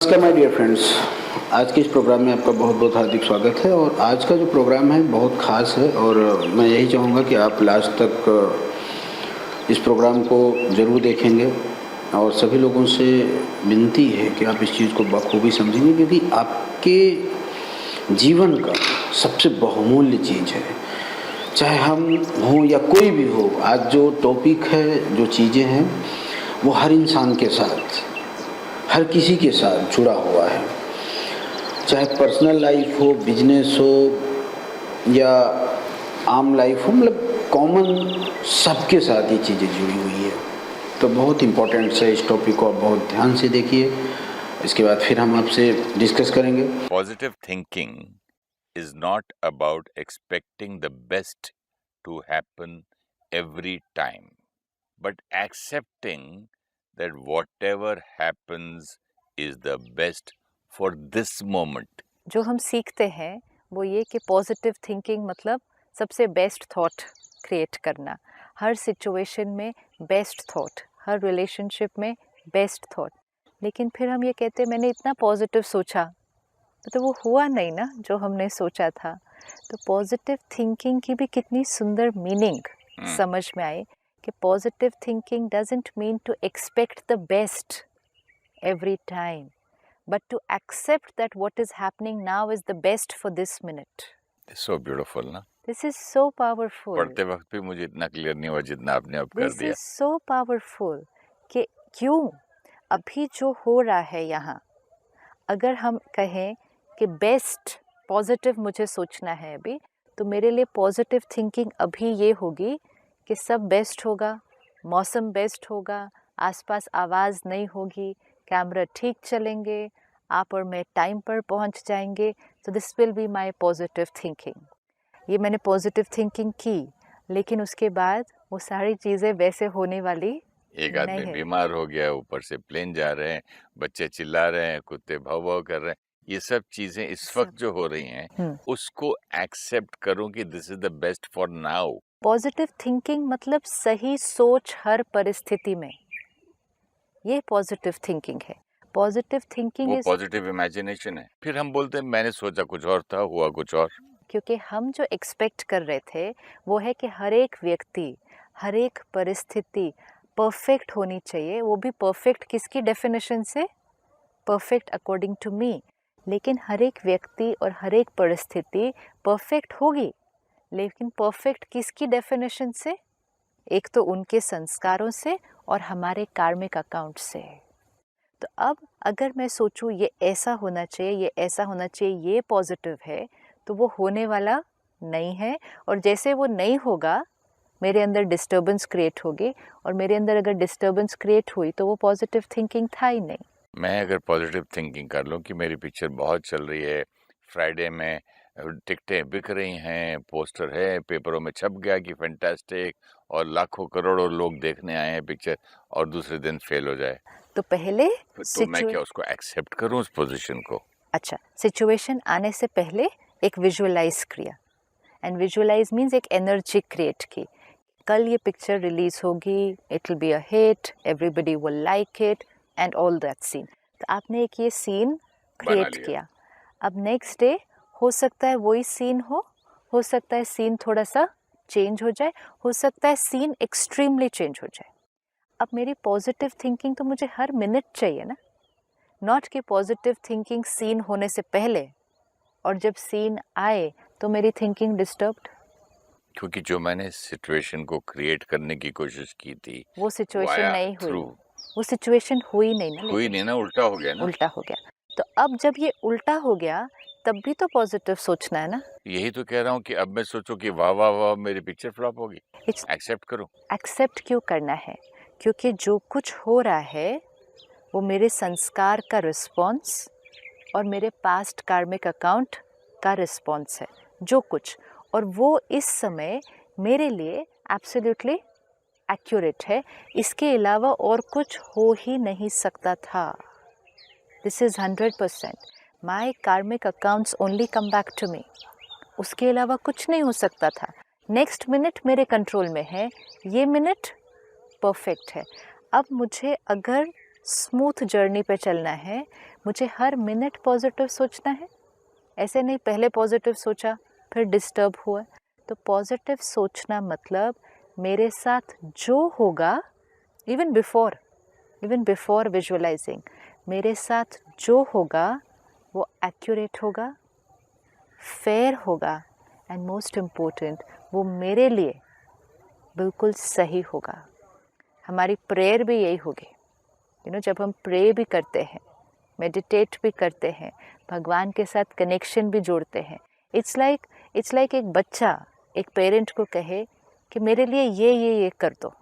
नमस्कार my dear friends, आज के इस प्रोग्राम में आपका बहुत बहुत हार्दिक स्वागत है। और आज का जो प्रोग्राम है बहुत ख़ास है और मैं यही चाहूँगा कि आप लास्ट तक इस प्रोग्राम को ज़रूर देखेंगे। और सभी लोगों से विनती है कि आप इस चीज़ को बखूबी समझेंगे, क्योंकि आपके जीवन का सबसे बहुमूल्य चीज़ है। चाहे हम हों या कोई भी हो, आज जो टॉपिक है, जो चीज़ें हैं, वो हर इंसान के साथ, हर किसी के साथ जुड़ा हुआ है। चाहे पर्सनल लाइफ हो, बिजनेस हो या आम लाइफ हो, मतलब कॉमन सबके साथ ये चीज़ें जुड़ी हुई है। तो बहुत इम्पोर्टेंट है, इस टॉपिक को आप बहुत ध्यान से देखिए। इसके बाद फिर हम आपसे डिस्कस करेंगे। Positive thinking is not about expecting the best to happen every time, but accepting that whatever happens is the best for this moment. जो हम सीखते हैं वो ये कि पॉजिटिव थिंकिंग मतलब सबसे बेस्ट थॉट क्रिएट करना, हर सिचुएशन में बेस्ट थॉट, हर रिलेशनशिप में बेस्ट थॉट। लेकिन फिर हम ये कहते हैं मैंने इतना पॉजिटिव सोचा, तो वो हुआ नहीं ना जो हमने सोचा था। तो पॉजिटिव थिंकिंग की भी कितनी सुंदर मीनिंग समझ में आए कि positive thinking doesn't mean to expect the best every time, but to accept that what is happening now is the best for this minute. It's so beautiful, ना? This is so powerful. पढ़ते वक्त भी मुझे इतना clear नहीं हुआ जितना आपने अब कर This दिया। is so powerful कि क्यों अभी जो हो रहा है यहाँ, अगर हम कहें कि बेस्ट पॉजिटिव मुझे सोचना है अभी, तो मेरे लिए पॉजिटिव थिंकिंग अभी ये होगी कि सब बेस्ट होगा, मौसम बेस्ट होगा, आसपास आवाज़ नहीं होगी, कैमरा ठीक चलेंगे, आप और मैं टाइम पर पहुंच जाएंगे। तो this will be my positive thinking. ये मैंने पॉजिटिव थिंकिंग की, लेकिन उसके बाद वो सारी चीज़ें वैसे होने वाली एक आदमी बीमार हो गया, ऊपर से प्लेन जा रहे हैं, बच्चे चिल्ला रहे हैं, कुत्ते भाव भाव कर रहे हैं, ये सब चीजें इस वक्त जो हो रही हैं उसको एक्सेप्ट करो कि this is the best for now. Positive thinking मतलब सही सोच हर परिस्थिति में, ये पॉजिटिव थिंकिंग है। पॉजिटिव थिंकिंग वो पॉजिटिव इमेजिनेशन है। फिर हम बोलते हैं मैंने सोचा कुछ और था, हुआ कुछ और। क्योंकि हम जो एक्सपेक्ट कर रहे थे वो है कि हर एक व्यक्ति, हर एक परिस्थिति परफेक्ट होनी चाहिए। वो भी परफेक्ट किसकी डेफिनेशन से? Perfect according to me. लेकिन हर एक व्यक्ति और हर एक परिस्थिति परफेक्ट होगी, लेकिन परफेक्ट किसकी डेफिनेशन से? एक तो उनके संस्कारों से और हमारे कार्मिक अकाउंट से। तो अब अगर मैं सोचूं ये ऐसा होना चाहिए, ये ऐसा होना चाहिए, ये पॉजिटिव है, तो वो होने वाला नहीं है। और जैसे वो नहीं होगा, मेरे अंदर डिस्टर्बेंस क्रिएट होगी, और मेरे अंदर अगर डिस्टर्बेंस क्रिएट हुई तो वो पॉजिटिव थिंकिंग था ही नहीं। मैं अगर पॉजिटिव थिंकिंग कर लूँ कि मेरी पिक्चर बहुत चल रही है, फ्राइडे में टिकटें बिक रही हैं, पोस्टर है, पेपरों में छप गया कि फैंटास्टिक, और लाखों करोड़ों लोग देखने आए हैं पिक्चर, और दूसरे दिन फेल हो जाए, तो पहले तो मैं क्या उसको एक्सेप्ट करूं उस पोजीशन को? अच्छा, सिचुएशन आने से पहले एक विजुअलाइज किया, एंड विजुअलाइज मीन्स एक एनर्जी क्रिएट की। कल ये पिक्चर रिलीज होगी, it will be a hit, everybody will like it and all that scene. तो आपने एक ये सीन क्रिएट किया। अब नेक्स्ट डे हो सकता है वही सीन हो सकता है सीन थोड़ा सा चेंज हो जाए, हो सकता है सीन एक्सट्रीमली चेंज हो जाए। अब मेरी पॉजिटिव थिंकिंग तो मुझे हर मिनट चाहिए ना, नॉट कि पॉजिटिव थिंकिंग सीन होने से पहले और जब सीन आए तो मेरी थिंकिंग डिस्टर्ब्ड। क्योंकि जो मैंने सिचुएशन को क्रिएट करने की कोशिश की थी वो सिचुएशन नहीं हुई, वो सिचुएशन हुई नहीं ना, उल्टा हो गया ना। उल्टा हो गया। तो अब जब ये उल्टा हो गया तब भी तो पॉजिटिव सोचना है ना। यही तो कह रहा हूँ कि अब मैं सोचूं कि वाह वाह वाह मेरी पिक्चर फ्लॉप होगी, एक्सेप्ट करूं। एक्सेप्ट क्यों करना है? क्योंकि जो कुछ हो रहा है वो मेरे संस्कार का रिस्पॉन्स और मेरे पास्ट कार्मिक अकाउंट का रिस्पॉन्स है, जो कुछ, और वो इस समय मेरे लिए एब्सोल्युटली एक्यूरेट है। इसके अलावा और कुछ हो ही नहीं सकता था। This is 100%। My karmic accounts only come back to me. उसके अलावा कुछ नहीं हो सकता था। नेक्स्ट मिनट मेरे कंट्रोल में है, ये मिनट परफेक्ट है। अब मुझे अगर स्मूथ जर्नी पे चलना है, मुझे हर मिनट पॉजिटिव सोचना है। ऐसे नहीं पहले पॉजिटिव सोचा फिर डिस्टर्ब हुआ। तो पॉजिटिव सोचना मतलब मेरे साथ जो होगा, इवन बिफोर विजुअलाइजिंग, मेरे साथ जो होगा वो एक्यूरेट होगा, फेयर होगा, एंड मोस्ट इम्पोर्टेंट वो मेरे लिए बिल्कुल सही होगा। हमारी प्रेयर भी यही होगी। जब हम प्रे भी करते हैं, मेडिटेट भी करते हैं, भगवान के साथ कनेक्शन भी जोड़ते हैं, इट्स लाइक एक बच्चा एक पेरेंट को कहे कि मेरे लिए ये कर दो।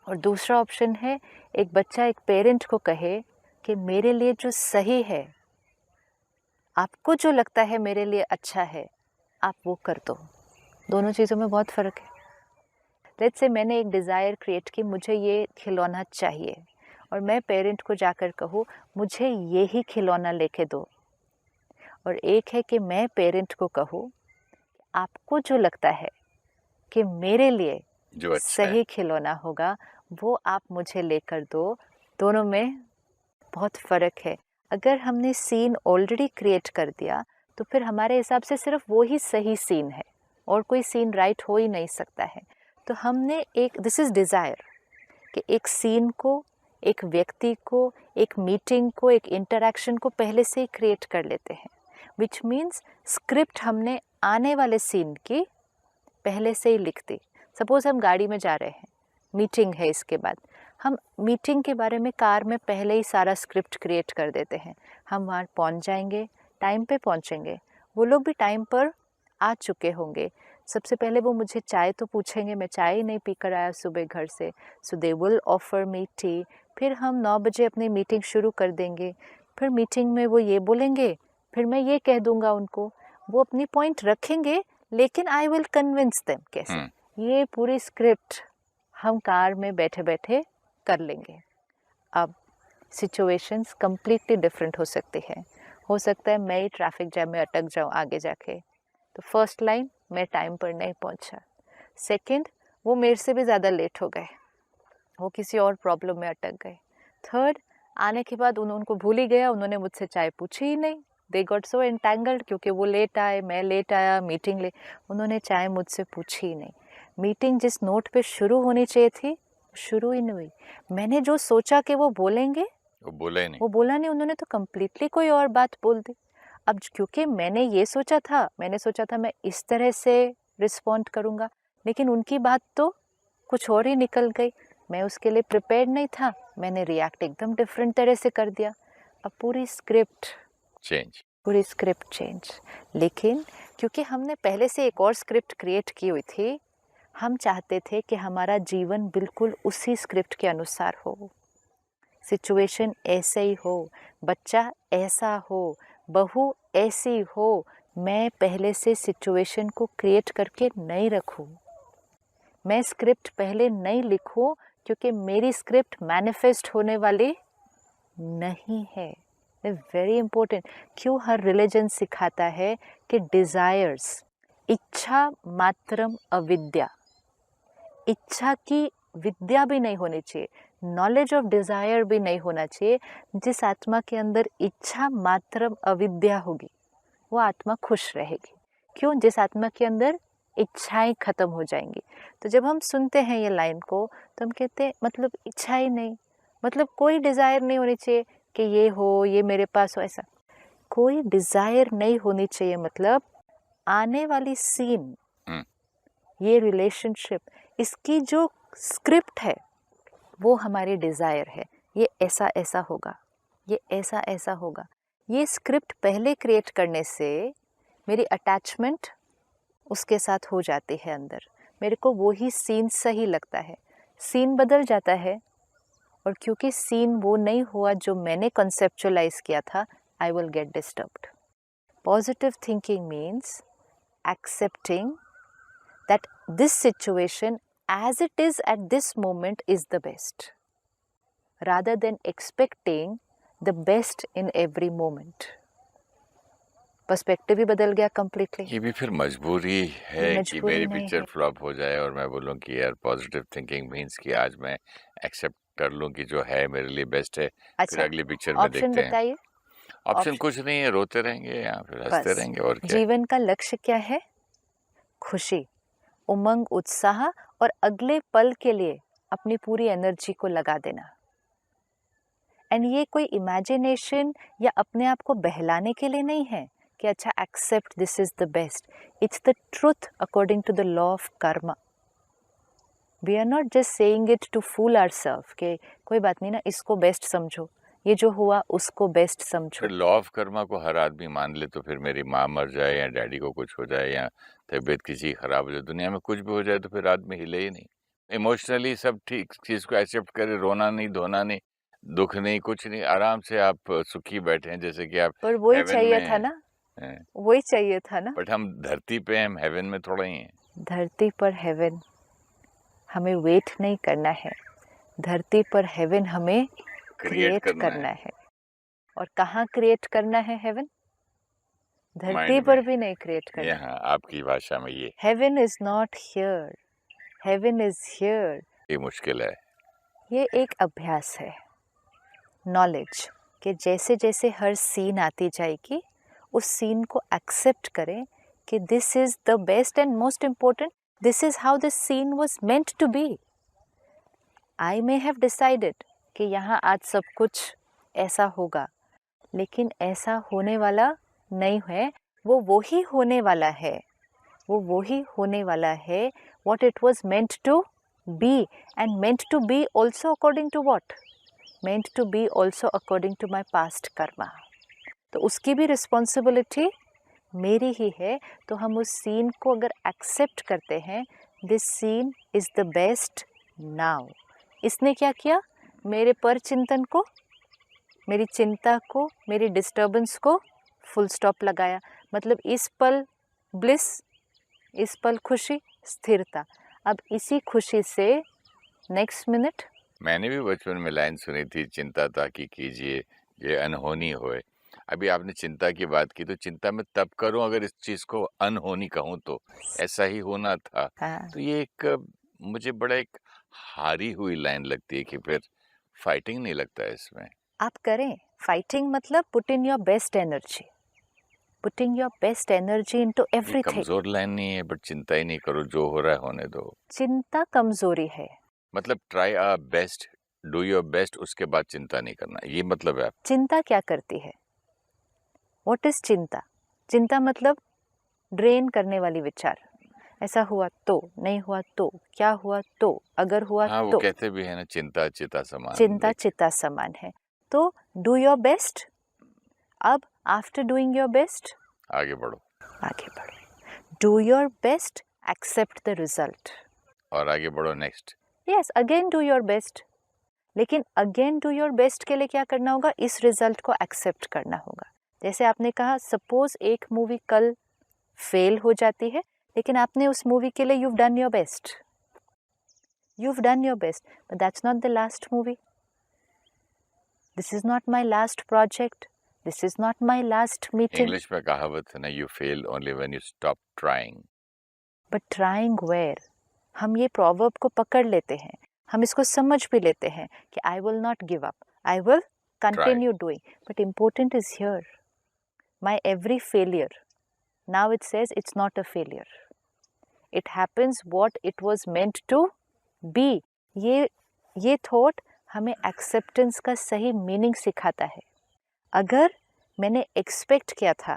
और दूसरा ऑप्शन है, एक बच्चा एक पेरेंट को कहे कि मेरे लिए जो सही है, आपको जो लगता है मेरे लिए अच्छा है, आप वो कर दो। दोनों चीज़ों में बहुत फ़र्क है। लेट्स से मैंने एक डिज़ायर क्रिएट की, मुझे ये खिलौना चाहिए, और मैं पेरेंट को जाकर कहूँ मुझे ये ही खिलौना लेके दो। और एक है कि मैं पेरेंट को कहूँ आपको जो लगता है कि मेरे लिए जो अच्छा सही है। खिलौना होगा वो आप मुझे लेकर दो। दोनों में बहुत फ़र्क है। अगर हमने सीन ऑलरेडी क्रिएट कर दिया तो फिर हमारे हिसाब से सिर्फ वो ही सही सीन है और कोई सीन राइट हो ही नहीं सकता है। तो हमने एक, दिस इज़ डिज़ायर, कि एक सीन को, एक व्यक्ति को, एक मीटिंग को, एक इंटरेक्शन को पहले से ही क्रिएट कर लेते हैं, विच मीन्स स्क्रिप्ट हमने आने वाले सीन की पहले से ही लिख दी। सपोज़ हम गाड़ी में जा रहे हैं, मीटिंग है, इसके बाद हम मीटिंग के बारे में कार में पहले ही सारा स्क्रिप्ट क्रिएट कर देते हैं। हम वहाँ पहुँच जाएंगे, टाइम पे पहुँचेंगे, वो लोग भी टाइम पर आ चुके होंगे। सबसे पहले वो मुझे चाय तो पूछेंगे, मैं चाय ही नहीं पी कर आया सुबह घर से, so they will offer me tea. फिर हम 9 बजे अपनी मीटिंग शुरू कर देंगे। फिर मीटिंग में वो ये बोलेंगे, फिर मैं ये कह दूंगा उनको, वो अपनी पॉइंट रखेंगे, लेकिन आई विल कन्विंस देम। कैसे? ये पूरी स्क्रिप्ट हम कार में बैठे बैठे कर लेंगे। अब सिचुएशंस कम्प्लीटली डिफरेंट हो सकती है। हो सकता है मैं ही ट्रैफिक जैम में अटक जाऊँ आगे जाके, तो फर्स्ट लाइन मैं टाइम पर नहीं पहुंचा। सेकंड, वो मेरे से भी ज़्यादा लेट हो गए, वो किसी और प्रॉब्लम में अटक गए। थर्ड, आने के बाद उनको भूल ही गया, उन्होंने मुझसे चाय पूछी ही नहीं। दे गॉट सो एंटेंगल्ड, क्योंकि वो लेट आए, मैं लेट आया, मीटिंग ले, उन्होंने चाय मुझसे पूछी ही नहीं। मीटिंग जिस नोट पे शुरू होनी चाहिए थी शुरू ही नहीं हुई। मैंने जो सोचा कि वो बोलेंगे वो बोला ही नहीं। वो बोला नहीं, उन्होंने तो कम्प्लीटली कोई और बात बोल दी। अब क्योंकि मैंने ये सोचा था मैं इस तरह से रिस्पॉन्ड करूँगा, लेकिन उनकी बात तो कुछ और ही निकल गई। मैं उसके लिए प्रिपेयर्ड नहीं था, मैंने रिएक्ट एकदम डिफरेंट तरह से कर दिया। अब पूरी स्क्रिप्ट चेंज। लेकिन क्योंकि हमने पहले से एक और स्क्रिप्ट क्रिएट की हुई थी, हम चाहते थे कि हमारा जीवन बिल्कुल उसी स्क्रिप्ट के अनुसार हो, सिचुएशन ऐसे ही हो, बच्चा ऐसा हो, बहू ऐसी हो। मैं पहले से सिचुएशन को क्रिएट करके नहीं रखूं, मैं स्क्रिप्ट पहले नहीं लिखूं, क्योंकि मेरी स्क्रिप्ट मैनिफेस्ट होने वाली नहीं है। Very important. क्यों हर रिलीजन सिखाता है कि डिजायर्स, इच्छा मात्रम अविद्या, इच्छा की विद्या भी नहीं होनी चाहिए, नॉलेज ऑफ डिज़ायर भी नहीं होना चाहिए। जिस आत्मा के अंदर इच्छा मात्र अविद्या होगी वो आत्मा खुश रहेगी। क्यों? जिस आत्मा के अंदर इच्छाएं खत्म हो जाएंगी। तो जब हम सुनते हैं ये लाइन को तो हम कहते हैं मतलब इच्छा ही नहीं, मतलब कोई डिज़ायर नहीं होनी चाहिए कि ये हो, ये मेरे पास हो, ऐसा कोई डिज़ायर नहीं होनी चाहिए। मतलब आने वाली सीन, ये रिलेशनशिप, इसकी जो स्क्रिप्ट है वो हमारी डिज़ायर है। ये ऐसा ऐसा होगा, ये ऐसा ऐसा होगा। ये स्क्रिप्ट पहले क्रिएट करने से मेरी अटैचमेंट उसके साथ हो जाती है अंदर, मेरे को वो ही सीन सही लगता है। सीन बदल जाता है, और क्योंकि सीन वो नहीं हुआ जो मैंने कंसेप्चुअलाइज किया था, I will get disturbed. Positive thinking means accepting that this situation as it is at this moment is the best, rather than expecting the best in every moment. Perspective ही बदल गया कम्प्लीटली। ये भी फिर मजबूरी है कि मजबूरी मेरी नहीं पिक्चर है। फ्लॉप हो जाए और मैं बोलूँ कि यार पॉजिटिव थिंकिंग मीन्स कि आज मैं एक्सेप्ट कर लूं कि जो है मेरे लिए बेस्ट है, फिर अच्छा, अगली पिक्चर में ऑप्शन देखते हैं। बताइए। ऑप्शन ऑप्शन कुछ नहीं है, रोते रहेंगे या फिर हंसते बस रहेंगे, और क्या है। जीवन का लक्ष्य क्या है? खुशी, उमंग, उत्साह और अगले पल के लिए अपनी पूरी एनर्जी को लगा देना। एंड ये कोई इमेजिनेशन या अपने आप को बहलाने के लिए नहीं है कि अच्छा accept this is the best. It's the truth according to the law of karma. We are not just saying it to fool ourself कि कोई बात नहीं ना, इसको बेस्ट समझो, ये जो हुआ उसको बेस्ट समझो। फिर लॉ ऑफ कर्मा को हर आदमी मान ले तो फिर मेरी माँ मर जाए या डैडी को कुछ हो जाए या तबीयत किसी की खराब हो जाए, दुनिया में कुछ भी हो जाए तो फिर आदमी हिले ही नहीं। इमोशनली सब ठीक, चीज को एक्सेप्ट करे, रोना नहीं, धोना नहीं, दुख नहीं, कुछ नहीं, आराम से आप सुखी बैठे हैं जैसे कि आप पर वही हेवन चाहिए में था ना, हैं। वही चाहिए था ना। बट हम धरती पे हैं, हम हेवन में थोड़ा ही हैं। धरती पर हेवन हमें वेट नहीं करना है, धरती पर हेवन हमें क्रिएट क्रिएट करना करना है है। और कहाँ क्रिएट करना है हेवन? धरती माइंड पर में। भी नहीं क्रिएट करना। यहाँ आपकी भाषा में ये heaven is not here, heaven is here. मुश्किल है। ये एक अभ्यास है, नॉलेज, कि जैसे जैसे हर सीन आती जाएगी उस सीन को एक्सेप्ट करें कि this is the best and most important, this is how this scene was meant to be. I may have decided कि यहाँ आज सब कुछ ऐसा होगा, लेकिन ऐसा होने वाला नहीं है, वो ही होने वाला है, वो ही होने वाला है what it was meant to be, and meant to be also according to what? Meant to be also according to my past karma. तो उसकी भी रिस्पॉन्सिबिलिटी मेरी ही है। तो हम उस सीन को अगर एक्सेप्ट करते हैं, this scene is the best now. इसने क्या किया? मेरे पर चिंतन को, मेरी चिंता को, मेरी डिस्टर्बेंस को फुल स्टॉप लगाया। मतलब इस पल ब्लिस, इस पल खुशी, स्थिरता। अब इसी खुशी से नेक्स्ट मिनट। मैंने भी बचपन में लाइन सुनी थी, चिंता ताकि कीजिए ये अनहोनी होए। अभी आपने चिंता की बात की, तो चिंता मैं तब करूं अगर इस चीज को अनहोनी कहूं, तो ऐसा ही होना था। हाँ, तो ये एक मुझे बड़ा एक हारी हुई लाइन लगती है कि फिर फाइटिंग नहीं लगता है इसमें। आप करें फाइटिंग, मतलब put in your best energy, putting your best energy into ये एवरीथिंग। कमजोर लाइन नहीं है, बट चिंता ही नहीं करो, जो हो रहा है होने दो। चिंता कमजोरी है। मतलब try a best, do your best, उसके बाद चिंता नहीं करना, ये मतलब है। चिंता क्या करती है? व्हाट इज चिंता? चिंता मतलब ड्रेन करने वाली विचार। ऐसा हुआ तो, नहीं हुआ तो, क्या हुआ तो, अगर हुआ हाँ, वो तो। कहते भी है ना, चिंता चिता समान। चिंता चिता समान है। तो डू योर बेस्ट। अब आफ्टर डूइंग योर बेस्ट आगे बढ़ो, आगे बढ़ो। Do your best, accept the result. और आगे बढ़ो next. Yes, again do your best. लेकिन अगेन डू योर बेस्ट के लिए क्या करना होगा? इस रिजल्ट को एक्सेप्ट करना होगा। जैसे आपने कहा, सपोज एक मूवी कल फेल हो जाती है, लेकिन आपने उस मूवी के लिए you've done your best, but that's not the last movie. This is not my last project, this is not my last meeting. English में कहावत है ना, you fail only when you stop trying. But trying where? हम ये proverb को पकड़ लेते हैं, हम इसको समझ भी लेते हैं कि I will not give up, I will continue doing. But important is here, my every failure, now it says it's not a failure. It happens what it was meant to be. ये thought हमें acceptance का सही meaning सिखाता है। अगर मैंने expect किया था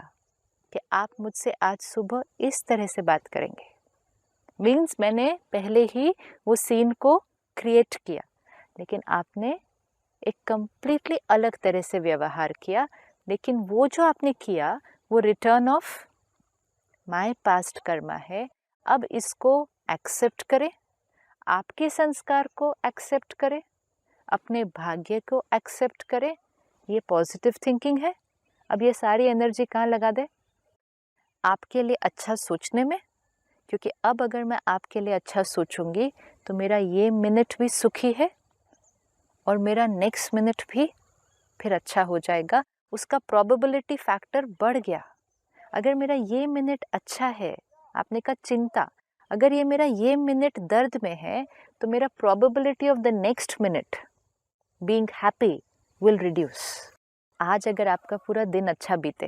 कि आप मुझसे आज सुबह इस तरह से बात करेंगे, मीन्स मैंने पहले ही वो सीन को क्रिएट किया, लेकिन आपने एक कम्प्लीटली अलग तरह से व्यवहार किया। लेकिन वो जो आपने किया वो return of my past Karma है। अब इसको एक्सेप्ट करें, आपके संस्कार को एक्सेप्ट करें, अपने भाग्य को एक्सेप्ट करें। ये पॉजिटिव थिंकिंग है। अब ये सारी एनर्जी कहाँ लगा दें? आपके लिए अच्छा सोचने में, क्योंकि अब अगर मैं आपके लिए अच्छा सोचूंगी तो मेरा ये मिनट भी सुखी है और मेरा नेक्स्ट मिनट भी फिर अच्छा हो जाएगा। उसका प्रोबेबिलिटी फैक्टर बढ़ गया। अगर मेरा ये मिनट अच्छा है, आपने कहा चिंता, अगर ये मेरा ये मिनट दर्द में है तो मेरा probability of the next minute being happy will reduce. आज अगर आपका पूरा दिन अच्छा बीते,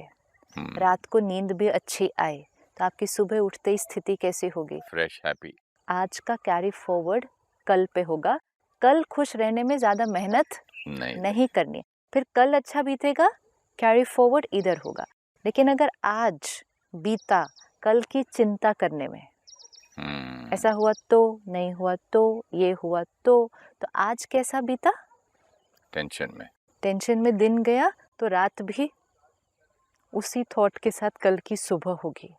रात को नींद भी अच्छी आए, तो आपकी सुबह उठते ही स्थिति कैसी होगी? Fresh, happy. आज का कैरी फॉरवर्ड कल पे होगा। कल खुश रहने में ज़्यादा मेहनत नहीं करनी। फिर कल अच्छा बीतेगा, कैरी फॉरवर्ड इधर होगा। लेकिन अगर आज बीता कल की चिंता करने में, ऐसा हुआ तो, नहीं हुआ तो, ये हुआ तो आज कैसा बीता? टेंशन में दिन गया, तो रात भी उसी थॉट के साथ कल की सुबह होगी।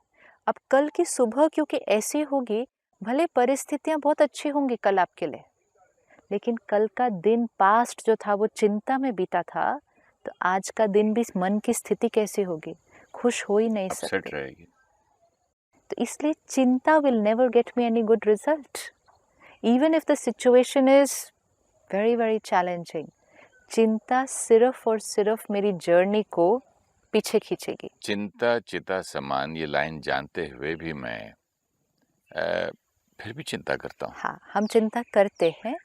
अब कल की सुबह क्योंकि ऐसी होगी, भले परिस्थितियां बहुत अच्छी होंगी कल आपके लिए, लेकिन कल का दिन पास्ट जो था वो चिंता में बीता था, तो आज का दिन भी मन की स्थिति कैसी होगी? खुश हो ही नहीं सकते रहेगी। तो इसलिए चिंता will never get me any good result, even if the situation is very very challenging. चिंता सिर्फ और सिर्फ मेरी जर्नी को पीछे खींचेगी। चिंता चिता समान, ये लाइन जानते हुए भी मैं फिर भी चिंता करता हूँ। हाँ, हम चिंता करते हैं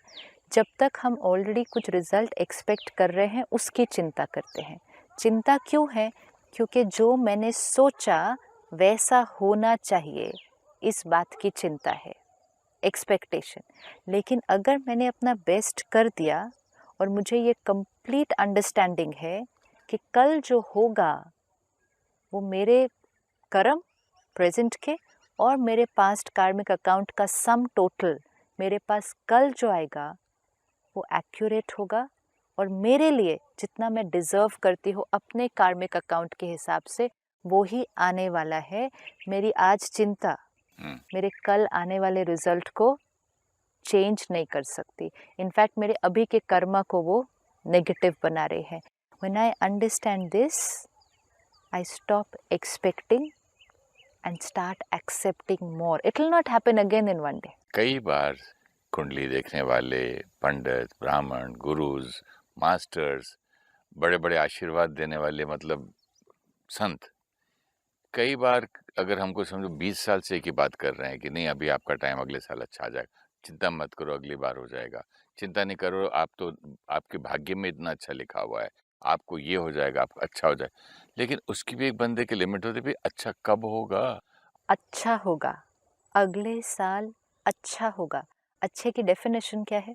जब तक हम ऑलरेडी कुछ रिजल्ट एक्सपेक्ट कर रहे हैं, उसकी चिंता करते हैं। चिंता क्यों है? क्योंकि जो मैंने सोचा वैसा होना चाहिए, इस बात की चिंता है, एक्सपेक्टेशन। लेकिन अगर मैंने अपना बेस्ट कर दिया और मुझे ये कंप्लीट अंडरस्टैंडिंग है कि कल जो होगा वो मेरे कर्म प्रेजेंट के और मेरे पास्ट कार्मिक अकाउंट का सम टोटल, मेरे पास कल जो आएगा वो एक्यूरेट होगा और मेरे लिए जितना मैं डिज़र्व करती हूँ अपने कार्मिक अकाउंट के हिसाब से, वो ही आने वाला है। मेरी आज चिंता मेरे कल आने वाले रिजल्ट को चेंज नहीं कर सकती। इनफैक्ट मेरे अभी के कर्मा को वो नेगेटिव बना रहे हैं। When I understand this, I stop expecting and start accepting more. It will not happen again in one day. कई बार कुंडली देखने वाले पंडित, ब्राह्मण, गुरुज, मास्टर्स, बड़े बड़े आशीर्वाद देने वाले, मतलब संत, कई बार अगर हमको समझो 20 साल से एक ही बात कर रहे हैं कि नहीं अभी आपका टाइम अगले साल अच्छा आ जाएगा, चिंता मत करो अगली बार हो जाएगा, चिंता नहीं करो, आप तो आपके भाग्य में इतना अच्छा लिखा हुआ है, आपको ये हो जाएगा, आप अच्छा हो जाए। लेकिन उसकी भी एक बंदे की लिमिट होती है, अच्छा कब होगा? अच्छा होगा, अगले साल अच्छा होगा। अच्छे की डेफिनेशन क्या है?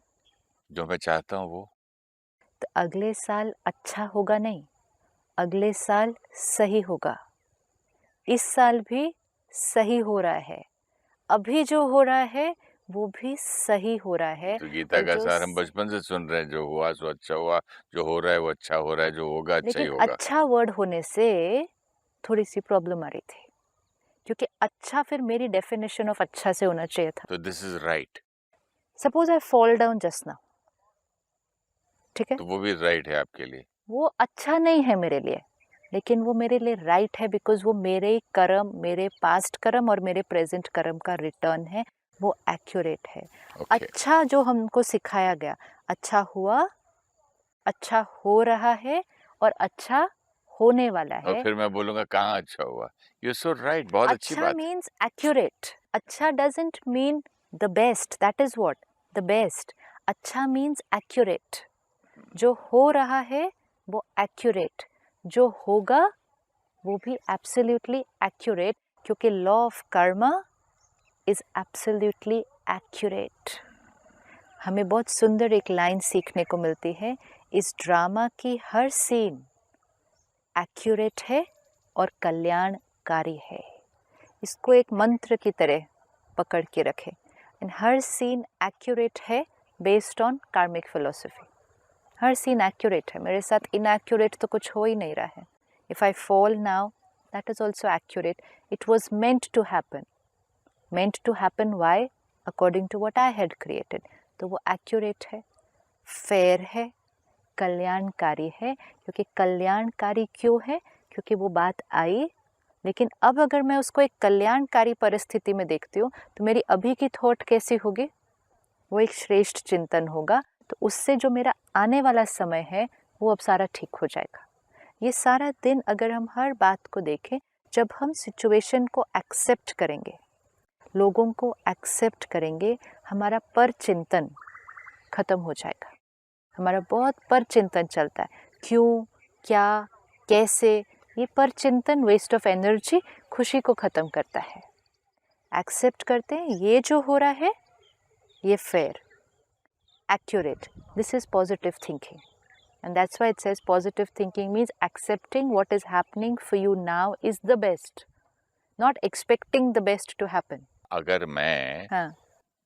जो मैं चाहता हूँ वो। तो अगले साल अच्छा होगा नहीं, अगले साल सही होगा। इस साल भी सही हो रहा है, अभी जो हो रहा है वो भी सही हो रहा है। तो गीता का सार हम बचपन से सुन रहे हैं, जो हुआ सो अच्छा हुआ, जो हो रहा है वो अच्छा हो रहा है, जो होगा अच्छा ही होगा। अच्छा वर्ड होने से थोड़ी सी प्रॉब्लम आ रही थी, क्योंकि अच्छा फिर मेरी डेफिनेशन ऑफ अच्छा से होना चाहिए था। तो this is right. Suppose I fall down just now, ठीक है, तो वो भी राइट है आपके लिए। वो अच्छा नहीं है मेरे लिए, लेकिन वो मेरे लिए राइट है, बिकॉज वो मेरे कर्म, मेरे पास्ट कर्म और मेरे प्रेजेंट कर्म का रिटर्न है, वो एक्यूरेट है। अच्छा जो हमको सिखाया गया, अच्छा हुआ, अच्छा हो रहा है और अच्छा होने वाला है। और फिर मैं बोलूंगा कहाँ अच्छा हुआ? यू सो राइट, बहुत अच्छी बात। अच्छा मीन्स एक्यूरेट। अच्छा doesn't mean the best, that is what the best. अच्छा मीन्स एक्यूरेट। जो हो रहा है वो एक्यूरेट, जो होगा वो भी एब्सोल्युटली एक्यूरेट, क्योंकि law of Karma is absolutely accurate. हमें बहुत सुंदर एक लाइन सीखने को मिलती है, इस ड्रामा की हर सीन एक्यूरेट है और कल्याणकारी है। इसको एक मंत्र की तरह पकड़ के रखें। एंड हर सीन एक्यूरेट है बेस्ड ऑन कार्मिक फिलोसफी। हर सीन एक्यूरेट है, मेरे साथ इनएक्यूरेट तो कुछ हो ही नहीं रहा है। If I fall now, that is also accurate. It was meant to happen. Meant to happen why? According to what I had created. तो वो एक्यूरेट है, फेयर है, कल्याणकारी है। क्योंकि कल्याणकारी क्यों है? क्योंकि वो बात आई, लेकिन अब अगर मैं उसको एक कल्याणकारी परिस्थिति में देखती हूँ तो मेरी अभी की थॉट कैसी होगी? वो एक श्रेष्ठ चिंतन होगा। तो उससे जो मेरा आने वाला समय है वो अब सारा ठीक हो जाएगा। ये सारा दिन अगर हम हर बात को देखें, जब हम सिचुएशन को एक्सेप्ट करेंगे, लोगों को एक्सेप्ट करेंगे, हमारा पर चिंतन खत्म हो जाएगा। हमारा बहुत परचिंतन चलता है, क्यों, क्या, कैसे। ये परचिंतन वेस्ट ऑफ एनर्जी खुशी को ख़त्म करता है। एक्सेप्ट करते हैं ये जो हो रहा है ये fair, accurate. This is positive thinking. And that's why it says positive thinking means accepting what is happening for you now is the best, not expecting the best to happen. अगर मैं हाँ,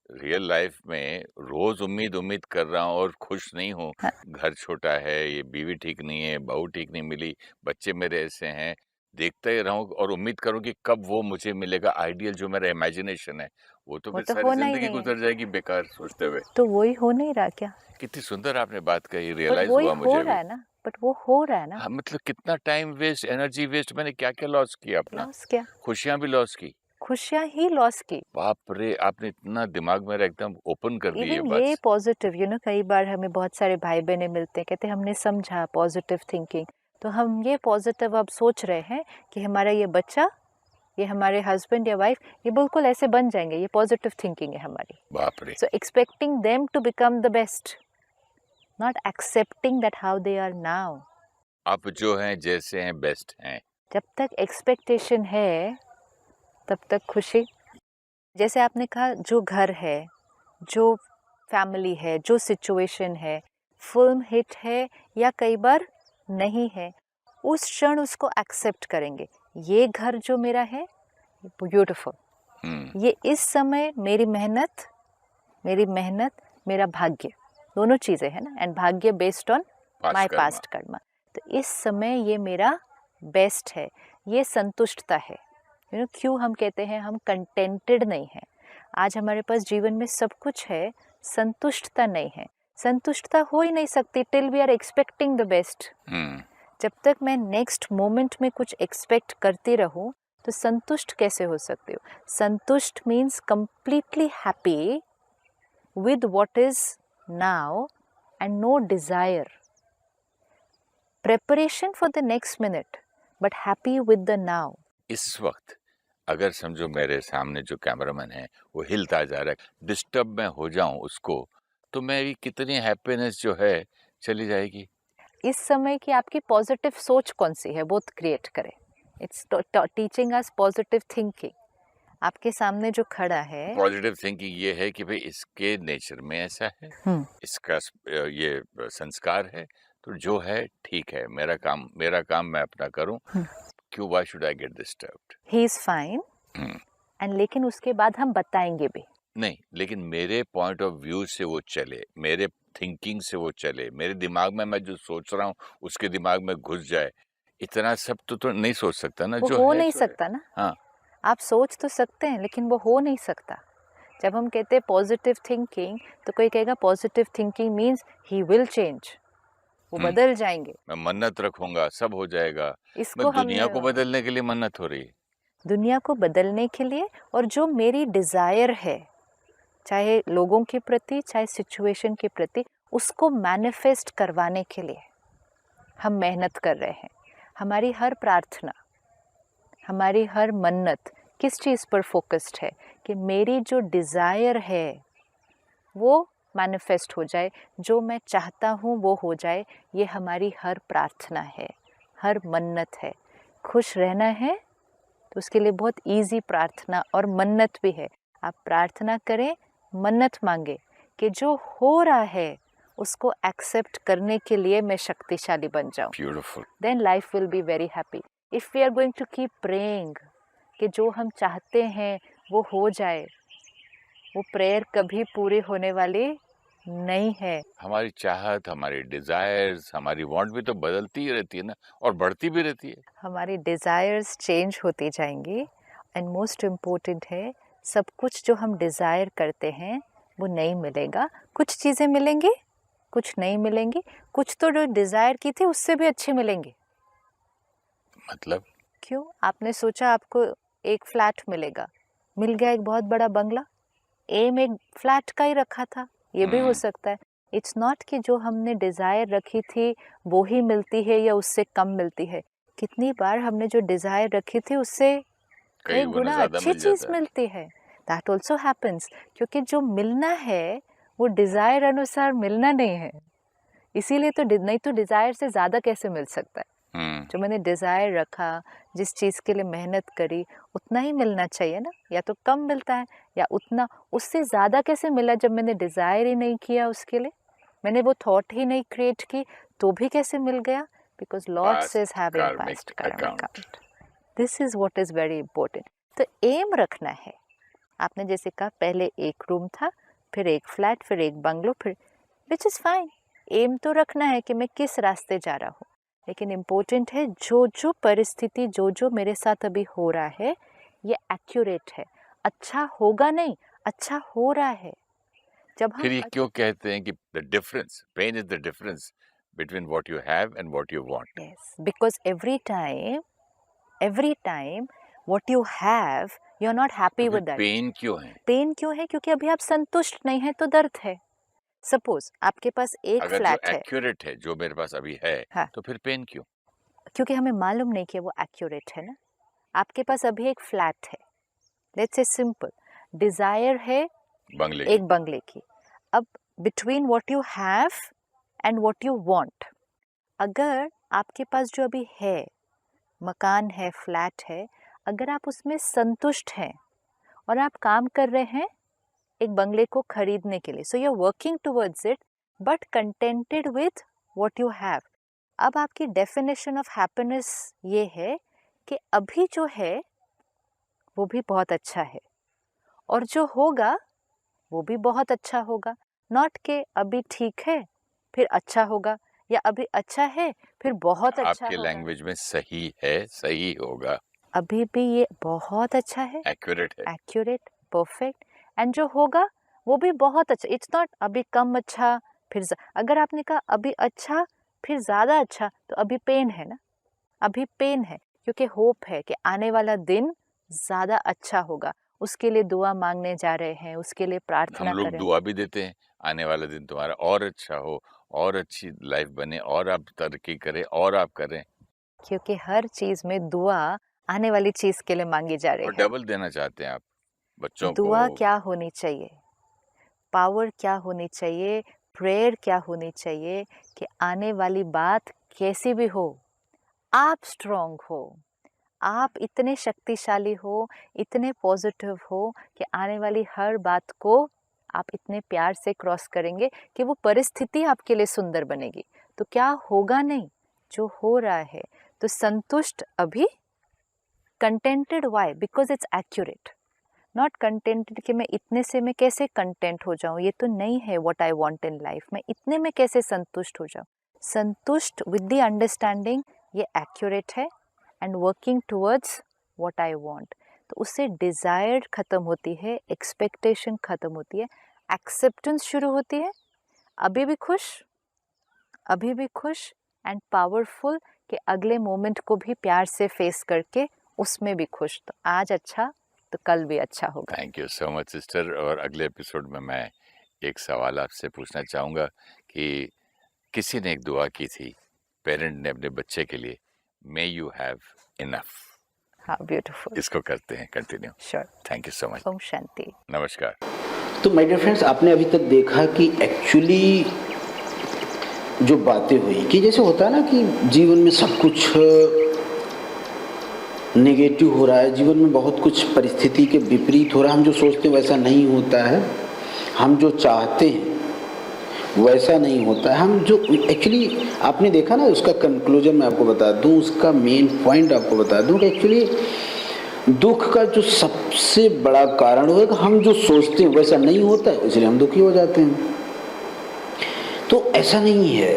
रियल लाइफ में रोज उम्मीद कर रहा हूँ और खुश नहीं हूँ, हाँ। घर छोटा है, ये बीवी ठीक नहीं है, बहू ठीक नहीं मिली, बच्चे मेरे ऐसे हैं, देखता ही रहूं और उम्मीद करूं कि कब वो मुझे मिलेगा, आइडियल जो मेरा इमेजिनेशन है, वो तो वो फिर तो सारी होना ही जिंदगी नहीं है। गुजर जाएगी बेकार सोचते हुए। तो वही हो नहीं रहा क्या? कितनी सुंदर आपने बात कही, बट रियलाइज वही हुआ हो मुझे रहा भी। है ना, बट वो हो रहा है ना। हाँ, मतलब कितना टाइम वेस्ट, एनर्जी वेस्ट, मैंने क्या क्या लॉस किया अपना, लॉस क्या? खुशियां भी लॉस की। खुशियाँ ही लॉस की। बाप रे, आपने इतना दिमाग मेरा एकदम ओपन कर दी ये इवन बात। ये पॉजिटिव, कई बार हमें बहुत सारे भाई बहनें मिलते हैं, कहते हैं हमने समझा पॉजिटिव थिंकिंग, तो हम ये पॉजिटिव अब सोच रहे हैं कि हमारा ये बच्चा, ये हमारे हस्बैंड या वाइफ, ये बिल्कुल ऐसे बन जाएंगे। ये पॉजिटिव थिंकिंग है हमारी। बाप रे। So expecting them to become the best, not accepting that how they are now. आप जो हैं जैसे हैं बेस्ट हैं। जब तक एक्सपेक्टेशन है तब तक खुशी। जैसे आपने कहा, जो घर है, जो फैमिली है, जो सिचुएशन है, फिल्म हिट है या कई बार नहीं है, उस क्षण उसको एक्सेप्ट करेंगे। ये घर जो मेरा है ब्यूटीफुल, ये इस समय मेरी मेहनत, मेरा भाग्य, दोनों चीज़ें है ना, एंड भाग्य based on my past Karma. तो इस समय ये मेरा बेस्ट है, ये संतुष्टता है। क्यों हम कहते हैं हम कंटेंटेड नहीं हैं। आज हमारे पास जीवन में सब कुछ है, संतुष्टता नहीं है। संतुष्टता हो ही नहीं सकती till we are expecting the best. जब तक मैं नेक्स्ट मोमेंट में कुछ एक्सपेक्ट करती रहूं तो संतुष्ट कैसे हो सकती हूँ? संतुष्ट means completely happy with what is now and no desire, preparation for the next minute but happy with the now. इस वक्त अगर समझो मेरे सामने जो कैमरामैन है वो हिलता जा रहा है, डिस्टर्ब मैं हो जाऊं उसको, तो मेरी कितनी हैप्पीनेस जो है चली जाएगी। इस समय की आपकी पॉजिटिव सोच कौन सी है, वो क्रिएट करें। It's teaching us positive thinking. आपके सामने जो खड़ा है, पॉजिटिव थिंकिंग ये है कि भाई इसके नेचर में ऐसा है, इसका ये संस्कार है, तो जो है ठीक है, मेरा काम मैं अपना करूं, क्यों, why should I get disturbed. He is fine, and लेकिन उसके बाद हम बताएंगे भी नहीं, लेकिन मेरे पॉइंट ऑफ व्यू से वो चले, मेरे थिंकिंग से वो चले, मेरे दिमाग में मैं जो सोच रहा हूँ उसके दिमाग में घुस जाए, इतना सब तो नहीं सोच सकता ना। वो जो हो है नहीं सो सकता ना। हाँ, आप सोच तो सकते हैं लेकिन वो हो नहीं सकता। जब हम कहते हैं पॉजिटिव थिंकिंग, तो कोई कहेगा positive thinking means he will change, वो बदल जाएंगे। मैं मन्नत रखूंगा सब हो जाएगा। इसको मैं दुनिया हम को बदलने के लिए मन्नत हो रही है। दुनिया को बदलने के लिए, और जो मेरी डिज़ायर है, चाहे लोगों के प्रति चाहे सिचुएशन के प्रति, उसको मैनिफेस्ट करवाने के लिए हम मेहनत कर रहे हैं। हमारी हर प्रार्थना, हमारी हर मन्नत किस चीज़ पर फोकस्ड है कि मेरी जो डिज़ायर है वो मैनिफेस्ट हो जाए, जो मैं चाहता हूँ वो हो जाए। ये हमारी हर प्रार्थना है, हर मन्नत है। खुश रहना है तो उसके लिए बहुत इजी प्रार्थना और मन्नत भी है। आप प्रार्थना करें, मन्नत मांगे कि जो हो रहा है उसको एक्सेप्ट करने के लिए मैं शक्तिशाली बन जाऊं। Beautiful. Then life will be very happy. If we are going to keep praying कि जो हम चाहते हैं वो हो जाए, वो प्रेयर कभी पूरी होने वाली नहीं है। हमारी चाहत, हमारी डिजायर्स, हमारी वांट भी तो बदलती ही रहती है ना, और बढ़ती भी रहती है। हमारी डिज़ायर्स चेंज होती जाएंगी, एंड मोस्ट इम्पोर्टेंट है, सब कुछ जो हम डिज़ायर करते हैं वो नहीं मिलेगा। कुछ चीज़ें मिलेंगी, कुछ नहीं मिलेंगी, कुछ तो जो डिज़ायर की थी उससे भी अच्छी मिलेंगी। मतलब क्यों? आपने सोचा आपको एक फ्लैट मिलेगा, मिल गया एक बहुत बड़ा बंगला। एम एक फ्लैट का ही रखा था, ये भी हो सकता है। इट्स नॉट कि जो हमने डिज़ायर रखी थी वो ही मिलती है या उससे कम मिलती है। कितनी बार हमने जो डिज़ायर रखी थी उससे कई गुना अच्छी चीज़ मिलती है। दैट ऑल्सो हैपन्स, क्योंकि जो मिलना है वो डिज़ायर अनुसार मिलना नहीं है। इसीलिए तो नहीं तो डिज़ायर से ज़्यादा कैसे मिल सकता है? जो मैंने डिज़ायर रखा, जिस चीज़ के लिए मेहनत करी, उतना ही मिलना चाहिए ना, या तो कम मिलता है या उतना, उससे ज़्यादा कैसे मिला जब मैंने डिज़ायर ही नहीं किया उसके लिए, मैंने वो थॉट ही नहीं क्रिएट की, तो भी कैसे मिल गया? Because Lord says having past karmic account. This is what is very important. तो एम रखना है. आपने जैसे कहा पहले एक रूम था, फिर एक फ्लैट, फिर एक बंगलो, फिर विच इज़ फाइन. एम तो रखना है कि मैं किस रास्ते जा रहा हूँ, लेकिन इम्पोर्टेंट है जो परिस्थिति जो मेरे साथ अभी हो रहा है ये एक्यूरेट है. अच्छा होगा नहीं, अच्छा हो रहा है. जब हम फिर ये क्यों कहते हैं कि the difference, pain is the difference between what you have and what you want? Yes, because every time what you have you are not happy with that. Pain क्यों है? पेन क्यों है? क्योंकि अभी आप संतुष्ट नहीं है तो दर्द है. सपोज आपके पास एक अगर फ्लैट जो है, एक्यूरेट है, जो मेरे पास अभी है, हाँ. तो फिर पेन क्यों? क्योंकि हमें मालूम नहीं कि वो एक्यूरेट है ना. आपके पास अभी एक फ्लैट है, लेट्स से सिंपल, डिजायर है बंगले एक बंगले की. अब between what you have and what you want, अगर आपके पास जो अभी है, मकान है, फ्लैट है, अगर आप उसमें संतुष्ट हैं और आप काम कर रहे हैं एक बंगले को खरीदने के लिए, so you are working towards it but contented with what you have. अब आपकी डेफिनेशन ऑफ हैप्पीनेस ये है कि अभी जो है वो भी बहुत अच्छा है और जो होगा वो भी बहुत अच्छा होगा. नॉट के अभी ठीक है फिर अच्छा होगा, या अभी अच्छा है फिर बहुत अच्छा आपके होगा. लैंग्वेज में सही है, सही होगा, अभी भी ये बहुत अच्छा है, एक्यूरेट है. एक्यूरेट, परफेक्ट, एंड जो होगा वो भी बहुत अच्छा. इट्स नॉट अभी कम अच्छा फिर अगर आपने कहा अभी अच्छा फिर ज़्यादा अच्छा, तो अभी पेन है ना. अभी पेन है क्योंकि होप है कि आने वाला दिन ज़्यादा अच्छा होगा. उसके लिए दुआ मांगने जा रहे हैं, उसके लिए प्रार्थना हम लोग करें. दुआ भी देते हैं, आने वाला दिन तुम्हारा और अच्छा हो, और अच्छी लाइफ बने, और आप तरक्की करें, और आप करें. क्योंकि हर चीज़ में दुआ आने वाली चीज़ के लिए मांगी जा रही और है. डबल देना चाहते हैं आप बच्चों दुआ को. क्या होनी चाहिए, पावर क्या होनी चाहिए, प्रेयर क्या होनी चाहिए कि आने वाली बात कैसी भी हो, आप स्ट्रॉन्ग हो, आप इतने शक्तिशाली हो, इतने पॉजिटिव हो कि आने वाली हर बात को आप इतने प्यार से क्रॉस करेंगे कि वो परिस्थिति आपके लिए सुंदर बनेगी. तो क्या होगा नहीं, जो हो रहा है, तो संतुष्ट अभी, contented why, because it's accurate. Not contented कि मैं इतने से मैं कैसे कंटेंट हो जाऊं, ये तो नहीं है what I want in life. मैं इतने में कैसे संतुष्ट हो जाऊं. संतुष्ट विद द अंडरस्टैंडिंग ये एक्यूरेट है, and working towards what I want. तो उससे डिज़ायर ख़त्म होती है, एक्सपेक्टेशन ख़त्म होती है, एक्सेप्टेंस शुरू होती है. अभी भी खुश एंड पावरफुल कि अगले मोमेंट को भी प्यार से फेस करके उसमें भी खुश. तो आज अच्छा तो कल भी अच्छा होगा. Thank you so much sister. और अगले एपिसोड में मैं एक सवाल आपसे पूछना चाहूँगा कि किसी ने एक दुआ की थी, पेरेंट ने अपने बच्चे के लिए, मे यू हैव इनफ. हाँ, ब्यूटीफुल. इसको करते हैं continue. Sure. Thank you so much. ओम शांति. नमस्कार. तो माय डियर फ्रेंड्स, आपने अभी तक देखा कि एक्चुअली जो बातें हुई कि जैसे होता है ना कि जीवन में सब कुछ नेगेटिव हो रहा है, जीवन में बहुत कुछ परिस्थिति के विपरीत हो रहा है, हम जो सोचते हैं वैसा नहीं होता है, हम जो चाहते हैं वैसा नहीं होता है, हम जो एक्चुअली आपने देखा ना, उसका कंक्लूजन मैं आपको बता दूं, उसका मेन पॉइंट आपको बता दूं कि एक्चुअली दुख का जो सबसे बड़ा कारण है कि हम जो सोचते हैं वैसा नहीं होता है, इसलिए हम दुखी हो जाते हैं. तो ऐसा नहीं है.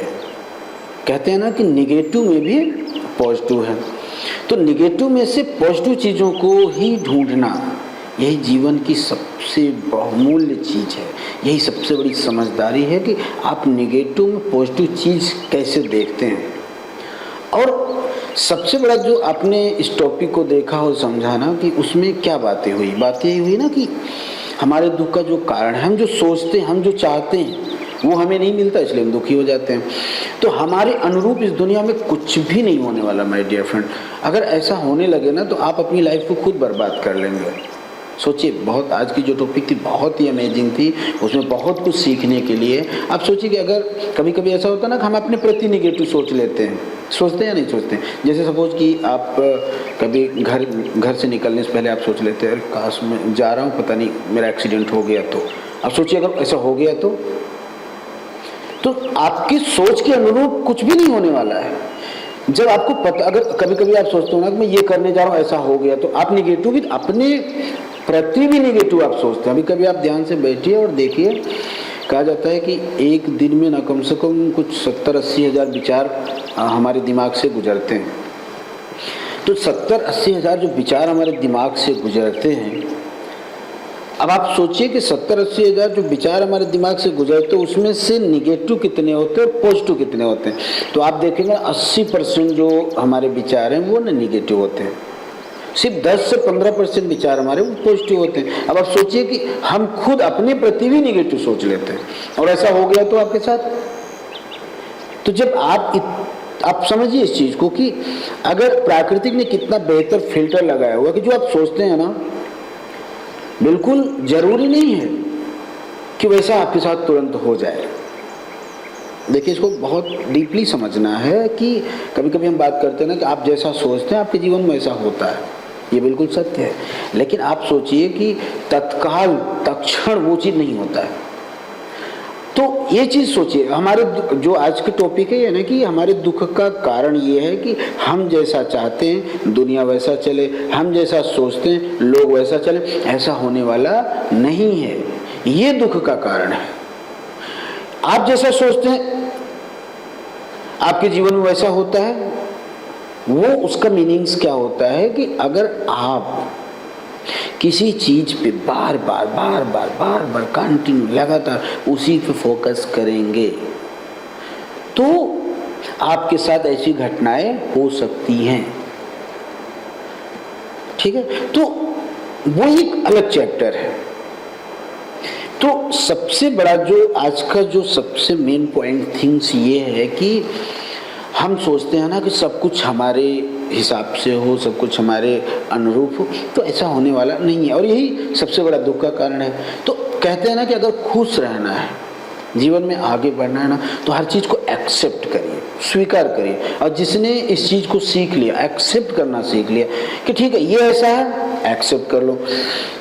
कहते हैं ना कि निगेटिव में भी पॉजिटिव है, तो निगेटिव में से पॉजिटिव चीज़ों को ही ढूंढना, यही जीवन की सबसे बहुमूल्य चीज़ है. यही सबसे बड़ी समझदारी है कि आप निगेटिव में पॉजिटिव चीज़ कैसे देखते हैं. और सबसे बड़ा जो आपने इस टॉपिक को देखा और समझा ना कि उसमें क्या बातें यही हुई ना कि हमारे दुख का जो कारण है, हम जो सोचते हैं, हम जो चाहते हैं वो हमें नहीं मिलता, इसलिए हम दुखी हो जाते हैं. तो हमारे अनुरूप इस दुनिया में कुछ भी नहीं होने वाला माय डियर फ्रेंड. अगर ऐसा होने लगे ना तो आप अपनी लाइफ को खुद बर्बाद कर लेंगे. सोचिए, बहुत आज की जो टॉपिक थी बहुत ही अमेजिंग थी, उसमें बहुत कुछ सीखने के लिए। आप सोचिए कि अगर कभी कभी ऐसा होता है ना कि हम अपने प्रति निगेटिव सोच लेते हैं, सोचते हैं या नहीं सोचते हैं? जैसे सपोज कि आप कभी घर से निकलने से पहले आप सोच लेते हैं, अरे काश मैं जा रहा हूँ, पता नहीं मेरा एक्सीडेंट हो गया तो। अब सोचिए अगर ऐसा हो गया तो आपकी सोच के अनुरूप कुछ भी नहीं होने वाला है। जब आपको पता, अगर कभी कभी आप सोचते हो ना कि मैं ये करने जा रहा हूँ, ऐसा हो गया, तो आप निगेटिव भी, अपने प्रति भी निगेटिव आप सोचते हैं। अभी कभी आप ध्यान से बैठिए और देखिए, कहा जाता है कि एक दिन में ना कम से कम कुछ 70-80 हज़ार विचार हमारे दिमाग से गुजरते हैं। तो 70-80 हज़ार जो विचार हमारे दिमाग से गुजरते हैं, अब आप सोचिए कि 70-80 हज़ार जो विचार हमारे दिमाग से गुजरते हैं, उसमें से निगेटिव कितने होते हैं और पॉजिटिव कितने होते हैं। तो आप देखेंगे 80% जो हमारे विचार हैं वो ना निगेटिव होते हैं, सिर्फ 10 से 15% विचार हमारे वो पॉजिटिव होते हैं। अब आप सोचिए कि हम खुद अपने प्रति भी निगेटिव सोच लेते हैं और ऐसा हो गया तो आपके साथ। तो जब आप समझिए इस चीज़ को कि अगर प्राकृतिक ने कितना बेहतर फिल्टर लगाया हुआ कि जो आप सोचते हैं ना, बिल्कुल जरूरी नहीं है कि वैसा आपके साथ तुरंत हो जाए। देखिए, इसको बहुत डीपली समझना है कि कभी कभी हम बात करते हैं ना कि आप जैसा सोचते हैं आपके जीवन में ऐसा होता है, ये बिल्कुल सत्य है। लेकिन आप सोचिए कि तत्क्षण वो चीज़ नहीं होता है। तो ये चीज़ सोचिए, हमारे जो आज के टॉपिक है ये ना कि हमारे दुख का कारण ये है कि हम जैसा चाहते हैं दुनिया वैसा चले, हम जैसा सोचते हैं लोग वैसा चले। ऐसा होने वाला नहीं है, ये दुख का कारण है। आप जैसा सोचते हैं आपके जीवन में वैसा होता है। वो उसका मीनिंग्स क्या होता है कि अगर आप किसी चीज पे बार बार कंटिन्यू लगातार उसी पे फोकस करेंगे तो आपके साथ ऐसी घटनाएं हो सकती हैं। ठीक है, तो वो एक अलग चैप्टर है। तो सबसे बड़ा जो आज का जो सबसे मेन पॉइंट थिंग्स ये है कि हम सोचते हैं ना कि सब कुछ हमारे हिसाब से हो, सब कुछ हमारे अनुरूप हो, तो ऐसा होने वाला नहीं है और यही सबसे बड़ा दुख का कारण है। तो कहते हैं ना कि अगर खुश रहना है, जीवन में आगे बढ़ना है ना, तो हर चीज़ को एक्सेप्ट करिए, स्वीकार करिए। और जिसने इस चीज़ को सीख लिया, एक्सेप्ट करना सीख लिया कि ठीक है ये ऐसा है, एक्सेप्ट कर लो।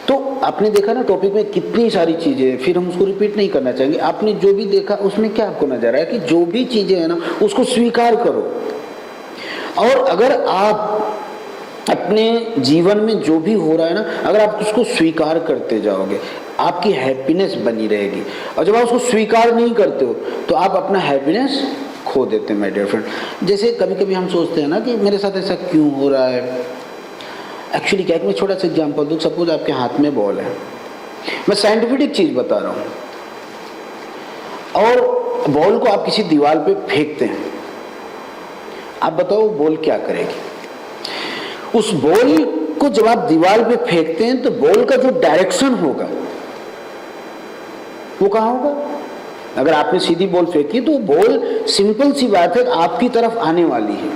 तो आपने देखा ना टॉपिक में कितनी सारी चीज़ें, फिर हम उसको रिपीट नहीं करना चाहेंगे। आपने जो भी देखा उसमें क्या आपको नजर आया कि जो भी चीज़ें हैं ना उसको स्वीकार करो। और अगर आप अपने जीवन में जो भी हो रहा है ना, अगर आप उसको स्वीकार करते जाओगे आपकी हैप्पीनेस बनी रहेगी। और जब आप उसको स्वीकार नहीं करते हो तो आप अपना हैप्पीनेस खो देते हैं माय डियर फ्रेंड। जैसे कभी कभी हम सोचते हैं ना कि मेरे साथ ऐसा क्यों हो रहा है। एक्चुअली क्या है, मैं छोटा सा एग्जाम्पल दूँ। सपोज आपके हाथ में बॉल है, मैं साइंटिफिक चीज़ बता रहा हूँ, और बॉल को आप किसी दीवार पे फेंकते हैं। आप बताओ बॉल क्या करेगी। उस बॉल को जब आप दीवार पे फेंकते हैं तो बॉल का जो डायरेक्शन होगा वो कहाँ होगा। अगर आपने सीधी बॉल फेंकी तो बॉल, सिंपल सी बात है, आपकी तरफ आने वाली है।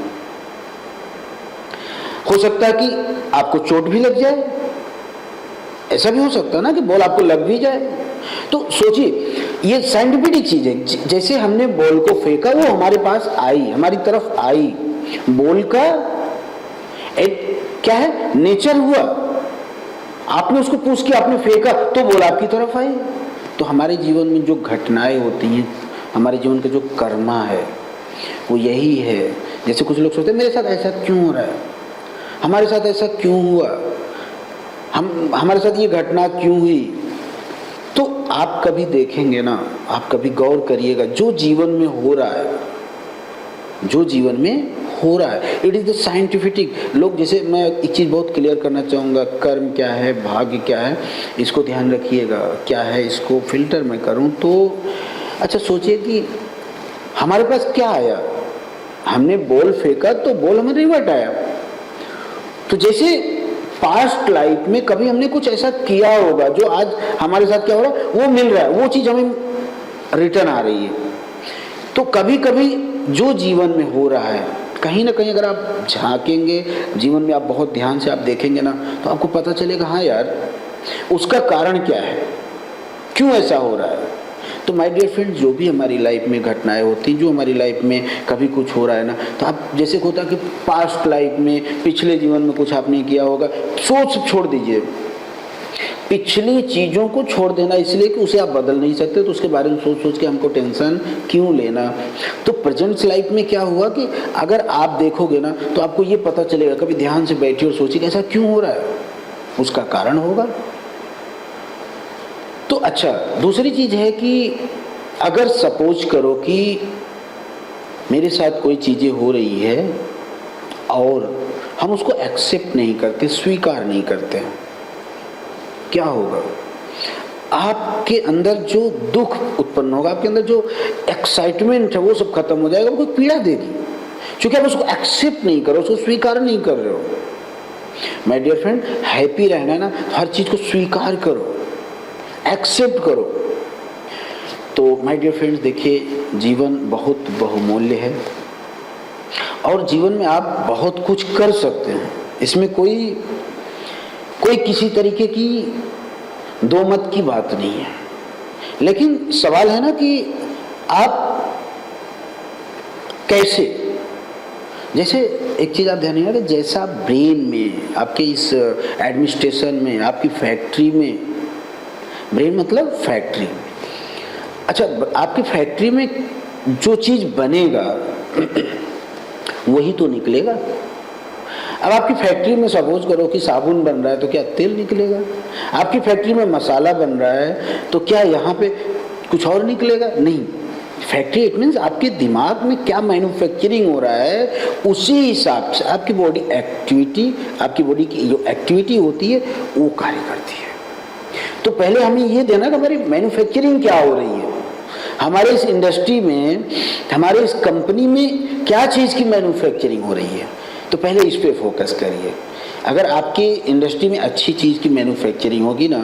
हो सकता है कि आपको चोट भी लग जाए, ऐसा भी हो सकता है ना कि बॉल आपको लग भी जाए। तो सोचिए, ये साइंटिफिक चीज है। जैसे हमने बॉल को फेंका, वो हमारे पास आई, हमारी तरफ आई। बॉल का एक क्या है, नेचर हुआ। आपने उसको पुश किया, आपने फेंका तो बॉल आपकी तरफ आई। तो हमारे जीवन में जो घटनाएं होती हैं, हमारे जीवन का जो कर्मा है वो यही है। जैसे कुछ लोग सोचते हैं मेरे साथ ऐसा क्यों हो रहा है, हमारे साथ ऐसा क्यों हुआ, हमारे साथ ये घटना क्यों हुई। तो आप कभी देखेंगे ना, आप कभी गौर करिएगा, जो जीवन में हो रहा है, जो जीवन में हो रहा है, इट इज द साइंटिफिक। लोग, जैसे मैं एक चीज़ बहुत क्लियर करना चाहूँगा, कर्म क्या है, भाग्य क्या है, इसको ध्यान रखिएगा। क्या है, इसको फिल्टर मैं करूँ तो अच्छा सोचिए कि हमारे पास क्या आया। हमने बॉल फेंका तो बॉल हमें रिवर्ट आया। तो जैसे पास्ट लाइफ में कभी हमने कुछ ऐसा किया होगा जो आज हमारे साथ क्या हो रहा है वो मिल रहा है, वो चीज़ हमें रिटर्न आ रही है। तो कभी कभी जो जीवन में हो रहा है, कहीं ना कहीं अगर आप झांकेंगे जीवन में, आप बहुत ध्यान से आप देखेंगे ना, तो आपको पता चलेगा हाँ यार उसका कारण क्या है, क्यों ऐसा हो रहा है। तो माय डियर फ्रेंड्स, जो भी हमारी लाइफ में घटनाएं होती, जो हमारी लाइफ में कभी कुछ हो रहा है ना, तो आप जैसे होता कि पास्ट लाइफ में, पिछले जीवन में कुछ आपने किया होगा, सोच छोड़ दीजिए, पिछली चीज़ों को छोड़ देना, इसलिए कि उसे आप बदल नहीं सकते, तो उसके बारे में सोच सोच के हमको टेंशन क्यों लेना। तो प्रेजेंट लाइफ में क्या हुआ कि अगर आप देखोगे ना तो आपको ये पता चलेगा, कभी ध्यान से बैठिए और सोचिए ऐसा क्यों हो रहा है, उसका कारण होगा। तो अच्छा, दूसरी चीज़ है कि अगर सपोज करो कि मेरे साथ कोई चीज़ें हो रही है और हम उसको एक्सेप्ट नहीं करते, स्वीकार नहीं करते, क्या होगा? आपके अंदर जो दुख उत्पन्न होगा, आपके अंदर जो एक्साइटमेंट है वो सब खत्म हो जाएगा, वो पीड़ा देगी, क्योंकि आप उसको एक्सेप्ट नहीं करो, उसको स्वीकार नहीं कर रहे हो। माय डियर फ्रेंड, हैप्पी रहना है ना, हर चीज़ को स्वीकार करो, एक्सेप्ट करो। तो माय डियर फ्रेंड्स, देखिए जीवन बहुत बहुमूल्य है और जीवन में आप बहुत कुछ कर सकते हैं, इसमें कोई किसी तरीके की दो मत की बात नहीं है। लेकिन सवाल है ना कि आप कैसे, जैसे एक चीज़ आप ध्यान रखिएगा, जैसा ब्रेन में, आपके इस एडमिनिस्ट्रेशन में, आपकी फैक्ट्री में, ब्रेन मतलब फैक्ट्री, अच्छा आपकी फैक्ट्री में जो चीज़ बनेगा वही तो निकलेगा। अब आपकी फैक्ट्री में सपोज करो कि साबुन बन रहा है तो क्या तेल निकलेगा? आपकी फैक्ट्री में मसाला बन रहा है तो क्या यहाँ पे कुछ और निकलेगा? नहीं। फैक्ट्री इट मीन्स आपके दिमाग में क्या मैन्युफैक्चरिंग हो रहा है, उसी हिसाब से आपकी बॉडी एक्टिविटी, आपकी बॉडी की जो एक्टिविटी होती है वो कार्य करती है। तो पहले हमें ये देना कि हमारी मैन्युफैक्चरिंग क्या हो रही है, हमारे इस इंडस्ट्री में, हमारे इस कंपनी में क्या चीज़ की मैन्युफैक्चरिंग हो रही है, तो पहले इस पे फोकस करिए। अगर आपकी इंडस्ट्री में अच्छी चीज़ की मैन्युफैक्चरिंग होगी ना,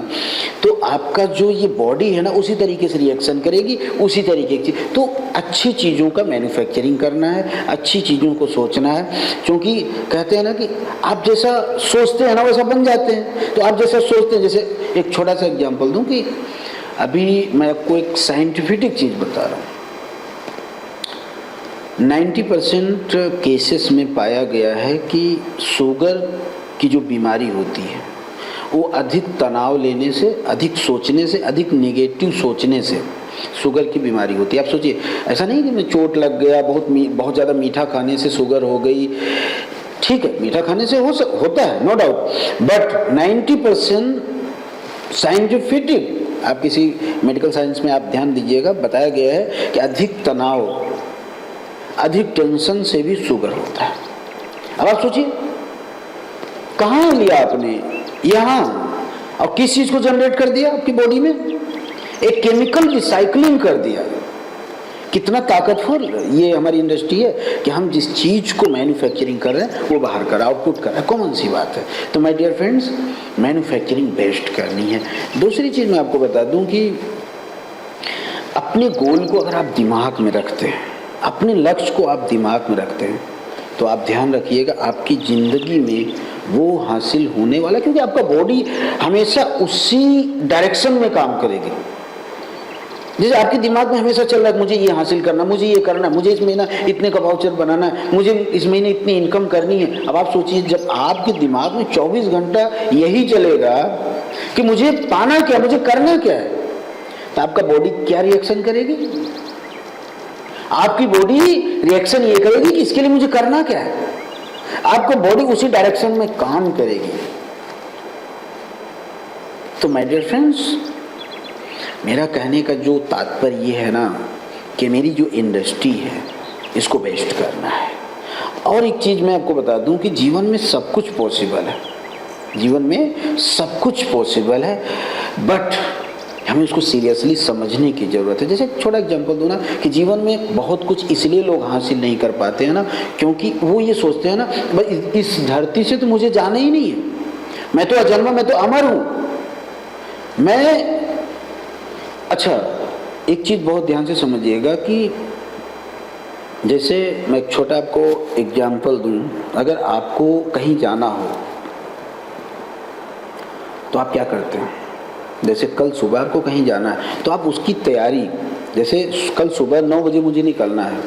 तो आपका जो ये बॉडी है ना उसी तरीके से रिएक्शन करेगी, उसी तरीके की। तो अच्छी चीज़ों का मैन्युफैक्चरिंग करना है, अच्छी चीज़ों को सोचना है, क्योंकि कहते हैं ना कि आप जैसा सोचते हैं ना वैसा बन जाते हैं। तो आप जैसा सोचते हैं, जैसे एक छोटा सा एग्जाम्पल दूँ कि अभी मैं आपको एक साइंटिफिक चीज़ बता रहा हूँ। 90% केसेस में पाया गया है कि शुगर की जो बीमारी होती है वो अधिक तनाव लेने से, अधिक सोचने से, अधिक नेगेटिव सोचने से शुगर की बीमारी होती है। आप सोचिए, ऐसा नहीं कि मैं चोट लग गया, बहुत ज़्यादा मीठा खाने से शुगर हो गई। ठीक है, मीठा खाने से होता है, नो डाउट, बट 90% साइंटिफिक, आप किसी मेडिकल साइंस में आप ध्यान दीजिएगा, बताया गया है कि अधिक तनाव, अधिक टेंशन से भी शुगर होता है। अब आप सोचिए, कहाँ लिया आपने, यहाँ, और किस चीज़ को जनरेट कर दिया आपकी बॉडी में, एक केमिकल रिसाइकलिंग कर दिया। कितना ताकतवर ये हमारी इंडस्ट्री है कि हम जिस चीज़ को मैन्युफैक्चरिंग कर रहे हैं वो बाहर कर, आउटपुट कर रहा है, कॉमन सी बात है। तो my dear friends, manufacturing best करनी है। दूसरी चीज़ मैं आपको बता दूं कि अपने गोल को अगर आप दिमाग में रखते हैं, अपने लक्ष्य को आप दिमाग में रखते हैं, तो आप ध्यान रखिएगा आपकी ज़िंदगी में वो हासिल होने वाला, क्योंकि आपका बॉडी हमेशा उसी डायरेक्शन में काम करेगी। जैसे आपके दिमाग में हमेशा चल रहा है मुझे ये हासिल करना, मुझे ये करना, मुझे इस महीना इतने का वाउचर बनाना है, मुझे इस महीने इतनी इनकम करनी है। अब आप सोचिए, जब आपके दिमाग में 24 घंटा यही चलेगा कि मुझे पाना क्या, मुझे करना क्या है, तो आपका बॉडी क्या रिएक्शन करेगी? आपकी बॉडी रिएक्शन ये करेगी कि इसके लिए मुझे करना क्या है। आपको बॉडी उसी डायरेक्शन में काम करेगी। तो माय डियर फ्रेंड्स, मेरा कहने का जो तात्पर्य ये है ना कि मेरी जो इंडस्ट्री है इसको बेस्ट करना है। और एक चीज़ मैं आपको बता दूं कि जीवन में सब कुछ पॉसिबल है, जीवन में सब कुछ पॉसिबल है, बट हमें उसको सीरियसली समझने की ज़रूरत है। जैसे एक छोटा एग्जांपल दूँ ना कि जीवन में बहुत कुछ इसलिए लोग हासिल नहीं कर पाते हैं ना, क्योंकि वो ये सोचते हैं ना भाई इस धरती से तो मुझे जाना ही नहीं है, मैं तो अजन्मा, मैं तो अमर हूँ, मैं। अच्छा, एक चीज़ बहुत ध्यान से समझिएगा कि जैसे मैं एक छोटा आपको एग्जाम्पल दूँ, अगर आपको कहीं जाना हो तो आप क्या करते हैं? जैसे कल सुबह आपको कहीं जाना है तो आप उसकी तैयारी, जैसे कल सुबह 9 बजे मुझे निकलना है,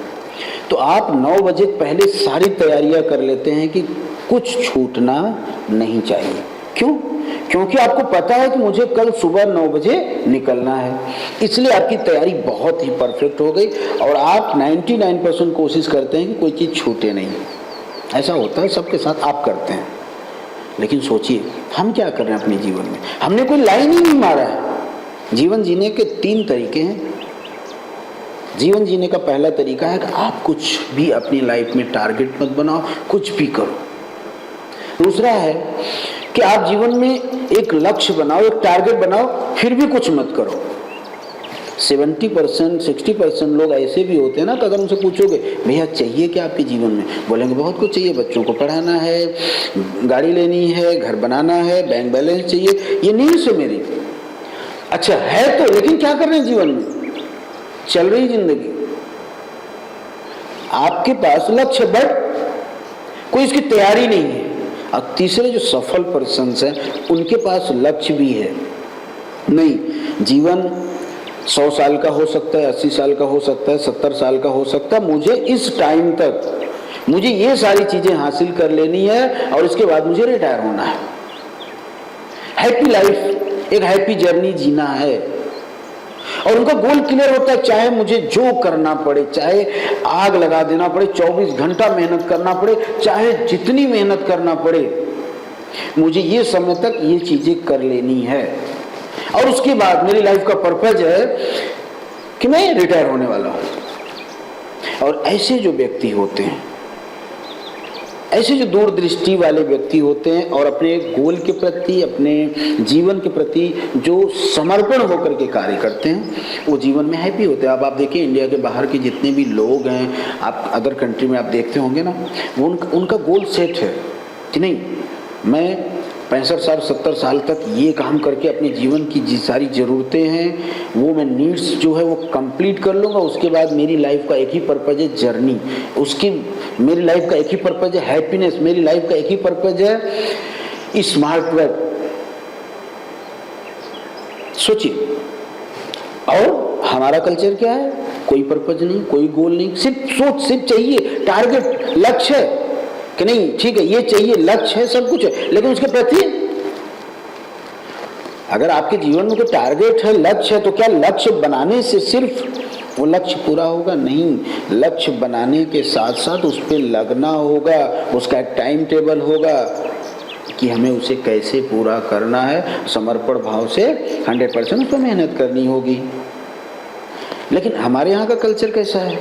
तो आप 9 बजे पहले सारी तैयारियां कर लेते हैं कि कुछ छूटना नहीं चाहिए। क्यों? क्योंकि आपको पता है कि मुझे कल सुबह 9 बजे निकलना है, इसलिए आपकी तैयारी बहुत ही परफेक्ट हो गई और आप 99% कोशिश करते हैं कि कोई चीज़ छूटे नहीं। ऐसा होता है सबके साथ, आप करते हैं। लेकिन सोचिए हम क्या कर रहे हैं अपने जीवन में? हमने कोई लाइन ही नहीं मारा है। जीवन जीने के 3 तरीके हैं। जीवन जीने का पहला तरीका है कि आप कुछ भी अपनी लाइफ में टारगेट मत बनाओ, कुछ भी करो। दूसरा है कि आप जीवन में एक लक्ष्य बनाओ, एक टारगेट बनाओ, फिर भी कुछ मत करो। 70% 60% लोग ऐसे भी होते हैं ना, तो अगर उनसे पूछोगे भैया चाहिए क्या आपके जीवन में, बोलेंगे बहुत कुछ चाहिए, बच्चों को पढ़ाना है, गाड़ी लेनी है, घर बनाना है, बैंक बैलेंस चाहिए, ये नीड्स है मेरी। अच्छा है तो, लेकिन क्या कर रहे हैं जीवन में? चल रही जिंदगी, आपके पास लक्ष्य बट कोई इसकी तैयारी नहीं है। अब तीसरे जो सफल पर्सन हैं उनके पास लक्ष्य भी है। नहीं, जीवन 100 साल का हो सकता है, 80 साल का हो सकता है, 70 साल का हो सकता है, मुझे इस टाइम तक मुझे ये सारी चीजें हासिल कर लेनी है और इसके बाद मुझे रिटायर होना है। हैप्पी लाइफ, एक हैप्पी जर्नी जीना है और उनका गोल क्लियर होता है। चाहे मुझे जो करना पड़े, चाहे आग लगा देना पड़े, 24 घंटा मेहनत करना पड़े, चाहे जितनी मेहनत करना पड़े, मुझे ये समय तक ये चीजें कर लेनी है और उसके बाद मेरी लाइफ का पर्पज है कि मैं रिटायर होने वाला हूं। और ऐसे जो व्यक्ति होते हैं, ऐसे जो दूरदृष्टि वाले व्यक्ति होते हैं और अपने गोल के प्रति, अपने जीवन के प्रति जो समर्पण होकर के कार्य करते हैं, वो जीवन में हैप्पी होते हैं। अब आप देखिए इंडिया के बाहर के जितने भी लोग हैं, आप अदर कंट्री में आप देखते होंगे ना, वो उनका गोल सेट है कि नहीं, मैं 65 साल 70 साल तक ये काम करके अपने जीवन की जी सारी ज़रूरतें हैं वो मैं नीड्स जो है वो कंप्लीट कर लूँगा। उसके बाद मेरी लाइफ का एक ही पर्पज है जर्नी, उसकी मेरी लाइफ का एक ही पर्पज है हैप्पीनेस, मेरी लाइफ का एक ही पर्पज है स्मार्ट वर्क। सोचिए, और हमारा कल्चर क्या है? कोई पर्पज नहीं, कोई गोल नहीं, सिर्फ सोच, सिर्फ चाहिए टारगेट, लक्ष्य है कि नहीं, ठीक है ये चाहिए, लक्ष्य है, सब कुछ है, लेकिन उसके प्रति अगर आपके जीवन में कोई टारगेट है, लक्ष्य है, तो क्या लक्ष्य बनाने से सिर्फ वो लक्ष्य पूरा होगा? नहीं, लक्ष्य बनाने के साथ साथ उस पर लगना होगा, उसका एक टाइम टेबल होगा कि हमें उसे कैसे पूरा करना है, समर्पण भाव से 100% उस पर मेहनत करनी होगी। लेकिन हमारे यहाँ का कल्चर कैसा है?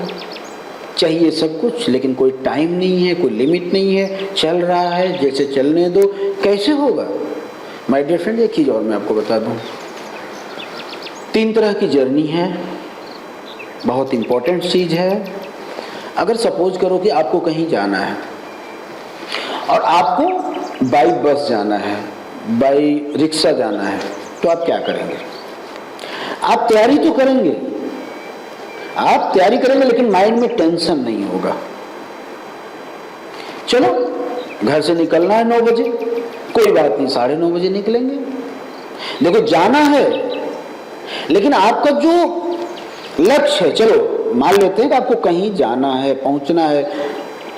चाहिए सब कुछ लेकिन कोई टाइम नहीं है, कोई लिमिट नहीं है, चल रहा है जैसे चलने दो। कैसे होगा? माय डियर फ्रेंड, एक चीज़ और मैं आपको बता दूं, 3 तरह की जर्नी है, बहुत इंपॉर्टेंट चीज़ है। अगर सपोज करो कि आपको कहीं जाना है और आपको बाई बस जाना है, बाई रिक्शा जाना है, तो आप क्या करेंगे? आप तैयारी तो करेंगे, आप तैयारी करेंगे, लेकिन माइंड में टेंशन नहीं होगा। चलो घर से निकलना है 9 बजे, कोई बात नहीं, 9:30 बजे निकलेंगे। देखो जाना है, लेकिन आपका जो लक्ष्य है, चलो मान लेते हैं कि आपको कहीं जाना है, पहुंचना है,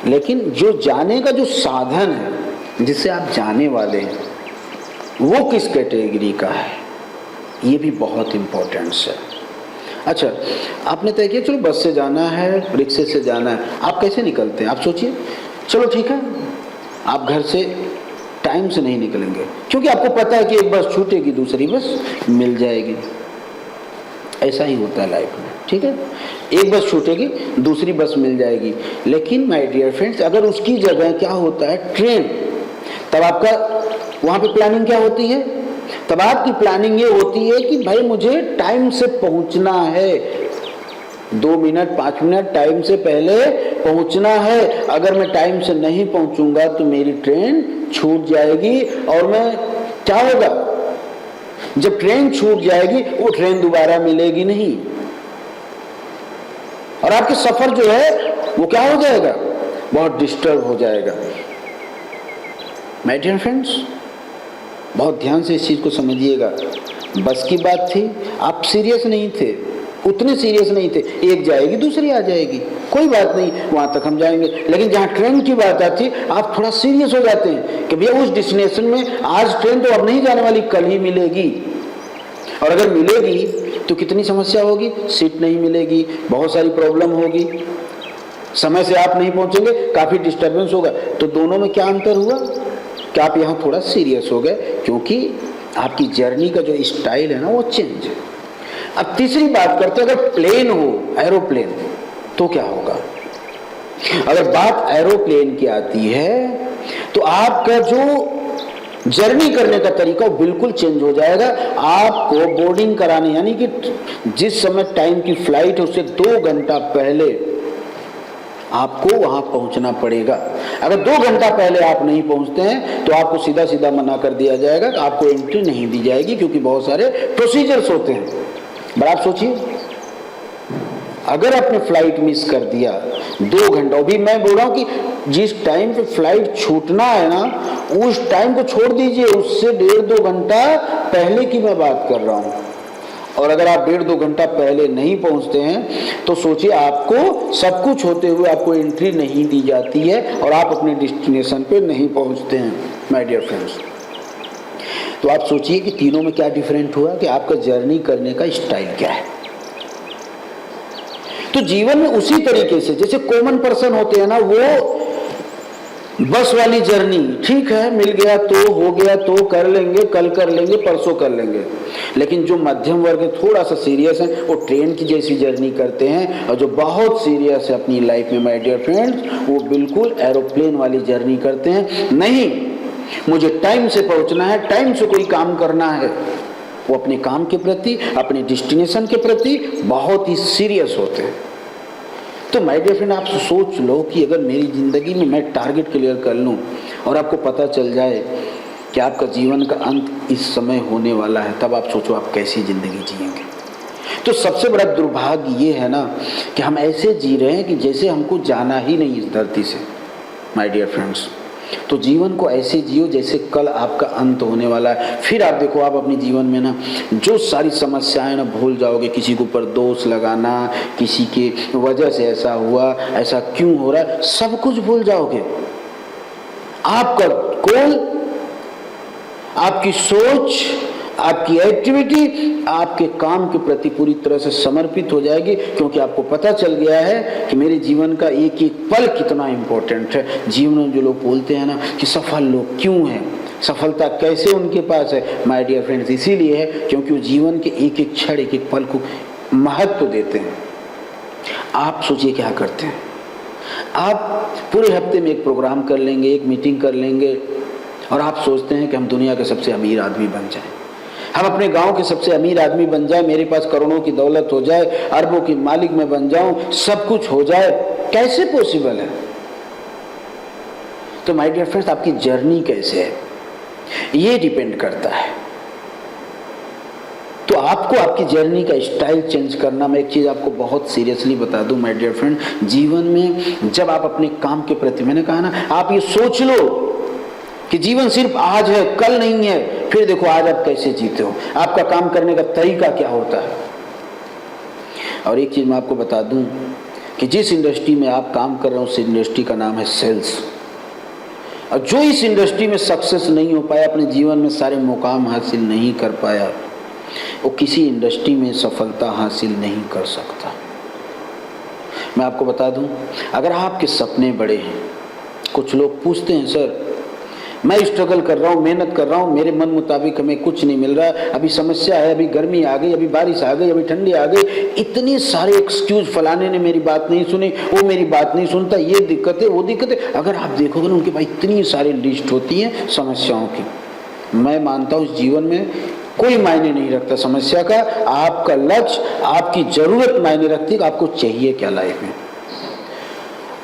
लेकिन जो जाने का जो साधन है जिससे आप जाने वाले हैं वो किस कैटेगरी का है, ये भी बहुत इंपॉर्टेंस है। अच्छा, आपने तय किया चलो बस से जाना है, रिक्शे से जाना है, आप कैसे निकलते हैं? आप सोचिए, चलो ठीक है, आप घर से टाइम से नहीं निकलेंगे क्योंकि आपको पता है कि एक बस छूटेगी, दूसरी बस मिल जाएगी। ऐसा ही होता है लाइफ में, ठीक है, एक बस छूटेगी, दूसरी बस मिल जाएगी। लेकिन माय डियर फ्रेंड्स, अगर उसकी जगह क्या होता है, ट्रेन, तब आपका वहाँ पे प्लानिंग क्या होती है? तब आपकी प्लानिंग ये होती है कि भाई मुझे टाइम से पहुंचना है, 2 मिनट 5 मिनट टाइम से पहले पहुंचना है। अगर मैं टाइम से नहीं पहुंचूंगा तो मेरी ट्रेन छूट जाएगी और मैं क्या होगा, जब ट्रेन छूट जाएगी वो ट्रेन दोबारा मिलेगी नहीं और आपके सफर जो है वो क्या हो जाएगा, बहुत डिस्टर्ब हो जाएगा। माय डियर फ्रेंड्स, बहुत ध्यान से इस चीज़ को समझिएगा। बस की बात थी, आप सीरियस नहीं थे, उतने सीरियस नहीं थे। एक जाएगी दूसरी आ जाएगी, कोई बात नहीं, वहाँ तक हम जाएंगे। लेकिन जहाँ ट्रेन की बात आती है आप थोड़ा सीरियस हो जाते हैं कि भैया उस डेस्टिनेशन में आज ट्रेन तो अब नहीं जाने वाली, कल ही मिलेगी। और अगर मिलेगी तो कितनी समस्या होगी, सीट नहीं मिलेगी, बहुत सारी प्रॉब्लम होगी, समय से आप नहीं पहुंचेंगे, काफ़ी डिस्टर्बेंस होगा। तो दोनों में क्या अंतर हुआ कि आप यहाँ थोड़ा सीरियस हो गए, क्योंकि आपकी जर्नी का जो स्टाइल है ना वो चेंज है। अब तीसरी बात करते हैं, अगर प्लेन हो, एरोप्लेन, तो क्या होगा। अगर बात एरोप्लेन की आती है तो आपका जो जर्नी करने का तरीका बिल्कुल चेंज हो जाएगा। आपको बोर्डिंग कराने, यानी कि जिस समय टाइम की फ्लाइट है उससे 2 घंटा पहले आपको वहां पहुंचना पड़ेगा। अगर 2 घंटा पहले आप नहीं पहुंचते हैं तो आपको सीधा सीधा मना कर दिया जाएगा, आपको एंट्री नहीं दी जाएगी, क्योंकि बहुत सारे प्रोसीजर्स होते हैं। बड़ा आप सोचिए, अगर आपने फ्लाइट मिस कर दिया 2 घंटा, अभी मैं बोल रहा हूं कि जिस टाइम पे फ्लाइट छूटना है ना उस टाइम को छोड़ दीजिए, उससे 1.5-2 घंटा पहले की मैं बात कर रहा हूं। और अगर आप 1.5-2 घंटा पहले नहीं पहुंचते हैं तो सोचिए, आपको सब कुछ होते हुए आपको एंट्री नहीं दी जाती है और आप अपने डेस्टिनेशन पे नहीं पहुंचते हैं माय डियर फ्रेंड्स। तो आप सोचिए कि तीनों में क्या डिफरेंट हुआ, कि आपका जर्नी करने का स्टाइल क्या है। तो जीवन में उसी तरीके से जैसे कॉमन पर्सन होते हैं ना, वो बस वाली जर्नी ठीक है, मिल गया तो हो गया, तो कर लेंगे, कल कर लेंगे, परसों कर लेंगे। लेकिन जो मध्यम वर्ग है, थोड़ा सा सीरियस है, वो ट्रेन की जैसी जर्नी करते हैं। और जो बहुत सीरियस है अपनी लाइफ में माय डियर फ्रेंड्स, वो बिल्कुल एरोप्लेन वाली जर्नी करते हैं। नहीं, मुझे टाइम से पहुंचना है, टाइम से कोई काम करना है। वो अपने काम के प्रति, अपने डेस्टिनेशन के प्रति बहुत ही सीरियस होते हैं। तो माय डियर फ्रेंड, आप सोच लो कि अगर मेरी ज़िंदगी में मैं टारगेट क्लियर कर लूँ और आपको पता चल जाए कि आपका जीवन का अंत इस समय होने वाला है, तब आप सोचो आप कैसी ज़िंदगी जिएंगे। तो सबसे बड़ा दुर्भाग्य ये है ना कि हम ऐसे जी रहे हैं कि जैसे हमको जाना ही नहीं इस धरती से माय डियर फ्रेंड्स। तो जीवन को ऐसे जियो जैसे कल आपका अंत होने वाला है। फिर आप देखो, आप अपने जीवन में ना जो सारी समस्याएं ना भूल जाओगे। किसी के ऊपर दोष लगाना, किसी के वजह से ऐसा हुआ, ऐसा क्यों हो रहा है, सब कुछ भूल जाओगे। आपका गोल, आपकी सोच, आपकी एक्टिविटी आपके काम के प्रति पूरी तरह से समर्पित हो जाएगी, क्योंकि आपको पता चल गया है कि मेरे जीवन का एक एक पल कितना इंपॉर्टेंट है। जीवन में जो लोग बोलते हैं ना कि सफल लोग क्यों हैं, सफलता कैसे उनके पास है, माय डियर फ्रेंड्स, इसीलिए है क्योंकि वो जीवन के एक एक क्षण, एक एक पल को महत्व देते हैं। आप सोचिए क्या करते हैं। आप पूरे हफ्ते में एक प्रोग्राम कर लेंगे, एक मीटिंग कर लेंगे, और आप सोचते हैं कि हम दुनिया के सबसे अमीर आदमी बन जाएं, हम अपने गांव के सबसे अमीर आदमी बन जाए, मेरे पास करोड़ों की दौलत हो जाए, अरबों की मालिक मैं बन जाऊं, सब कुछ हो जाए। कैसे पॉसिबल है। तो माय डियर फ्रेंड्स, आपकी जर्नी कैसे है ये डिपेंड करता है। तो आपको आपकी जर्नी का स्टाइल चेंज करना, मैं एक चीज आपको बहुत सीरियसली बता दूं माय डियर फ्रेंड, जीवन में जब आप अपने काम के प्रति, मैंने कहा ना, आप ये सोच लो कि जीवन सिर्फ आज है, कल नहीं है। फिर देखो आज आप कैसे जीते हो, आपका काम करने का तरीका क्या होता है। और एक चीज मैं आपको बता दूं कि जिस इंडस्ट्री में आप काम कर रहे हो उस इंडस्ट्री का नाम है सेल्स। और जो इस इंडस्ट्री में सक्सेस नहीं हो पाया, अपने जीवन में सारे मुकाम हासिल नहीं कर पाया, वो किसी इंडस्ट्री में सफलता हासिल नहीं कर सकता। मैं आपको बता दूं, अगर आपके सपने बड़े हैं, कुछ लोग पूछते हैं सर मैं स्ट्रगल कर रहा हूँ, मेहनत कर रहा हूँ, मेरे मन मुताबिक हमें कुछ नहीं मिल रहा है, अभी समस्या है, अभी गर्मी आ गई, अभी बारिश आ गई, अभी ठंडी आ गई, इतनी सारे एक्सक्यूज, फलाने ने मेरी बात नहीं सुनी, वो मेरी बात नहीं सुनता, ये दिक्कत है, वो दिक्कत है। अगर आप देखोगे ना, उनके पास इतनी सारी लिस्ट होती है समस्याओं की। मैं मानता हूँ इस जीवन में कोई मायने नहीं रखता समस्या का, आपका लक्ष्य, आपकी जरूरत मायने रखती है, आपको चाहिए क्या लाइफ में।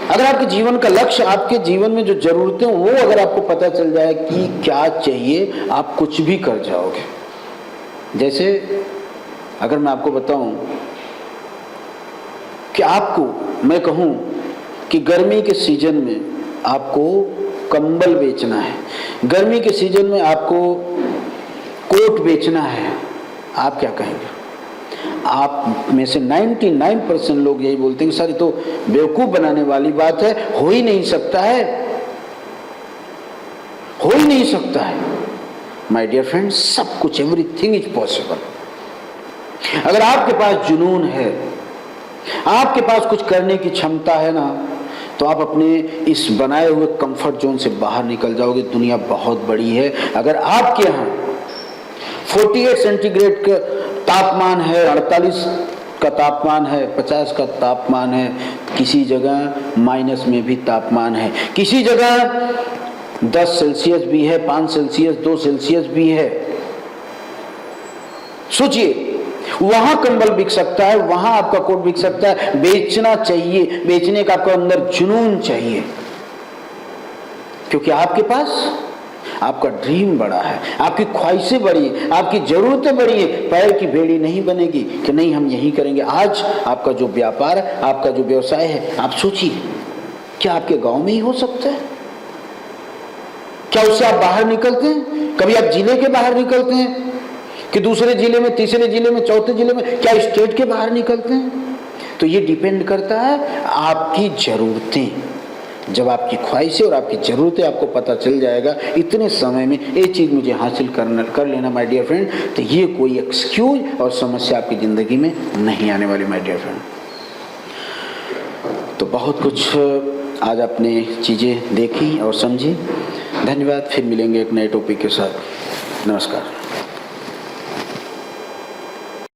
अगर आपके जीवन का लक्ष्य, आपके जीवन में जो जरूरतें वो अगर आपको पता चल जाए कि क्या चाहिए, आप कुछ भी कर जाओगे। जैसे अगर मैं आपको बताऊं कि आपको मैं कहूं कि गर्मी के सीजन में आपको कंबल बेचना है, गर्मी के सीजन में आपको कोट बेचना है, आप क्या कहेंगे? आप में से 99% लोग यही बोलते हैं कि सर ये तो बेवकूफ बनाने वाली बात है, हो ही नहीं सकता है, हो ही नहीं सकता है। माय डियर फ्रेंड्स, सब कुछ, एवरीथिंग इज पॉसिबल। अगर आपके पास जुनून है, आपके पास कुछ करने की क्षमता है ना, तो आप अपने इस बनाए हुए कंफर्ट जोन से बाहर निकल जाओगे। दुनिया बहुत बड़ी है। अगर आपके यहाँ 48 सेंटीग्रेड का तापमान है, 48 का तापमान है, 50 का तापमान है, किसी जगह माइनस में भी तापमान है, किसी जगह 10 सेल्सियस भी है, 5 सेल्सियस, 2 सेल्सियस भी है। सोचिए, वहां कंबल बिक सकता है, वहां आपका कोट बिक सकता है। बेचना चाहिए, बेचने का आपको अंदर जुनून चाहिए, क्योंकि आपके पास आपका ड्रीम बड़ा है, आपकी ख्वाहिशें बड़ी है, आपकी जरूरतें बड़ी है। पैर की बेड़ी नहीं बनेगी कि नहीं हम यही करेंगे। आज आपका जो व्यापार है, आपका जो व्यवसाय है, आप सोचिए, क्या आपके गांव में ही हो सकता है? क्या उससे आप बाहर निकलते हैं? कभी आप जिले के बाहर निकलते हैं कि दूसरे जिले में, तीसरे जिले में, चौथे जिले में, क्या स्टेट के बाहर निकलते हैं? तो ये डिपेंड करता है आपकी जरूरतें। जब आपकी ख्वाहिशें और आपकी जरूरतें आपको पता चल जाएगा इतने समय में ये चीज़ मुझे हासिल कर लेना माय डियर फ्रेंड, तो ये कोई एक्सक्यूज और समस्या आपकी ज़िंदगी में नहीं आने वाली माय डियर फ्रेंड। तो बहुत कुछ आज आपने चीज़ें देखी और समझी। धन्यवाद। फिर मिलेंगे एक नए टॉपिक के साथ। नमस्कार।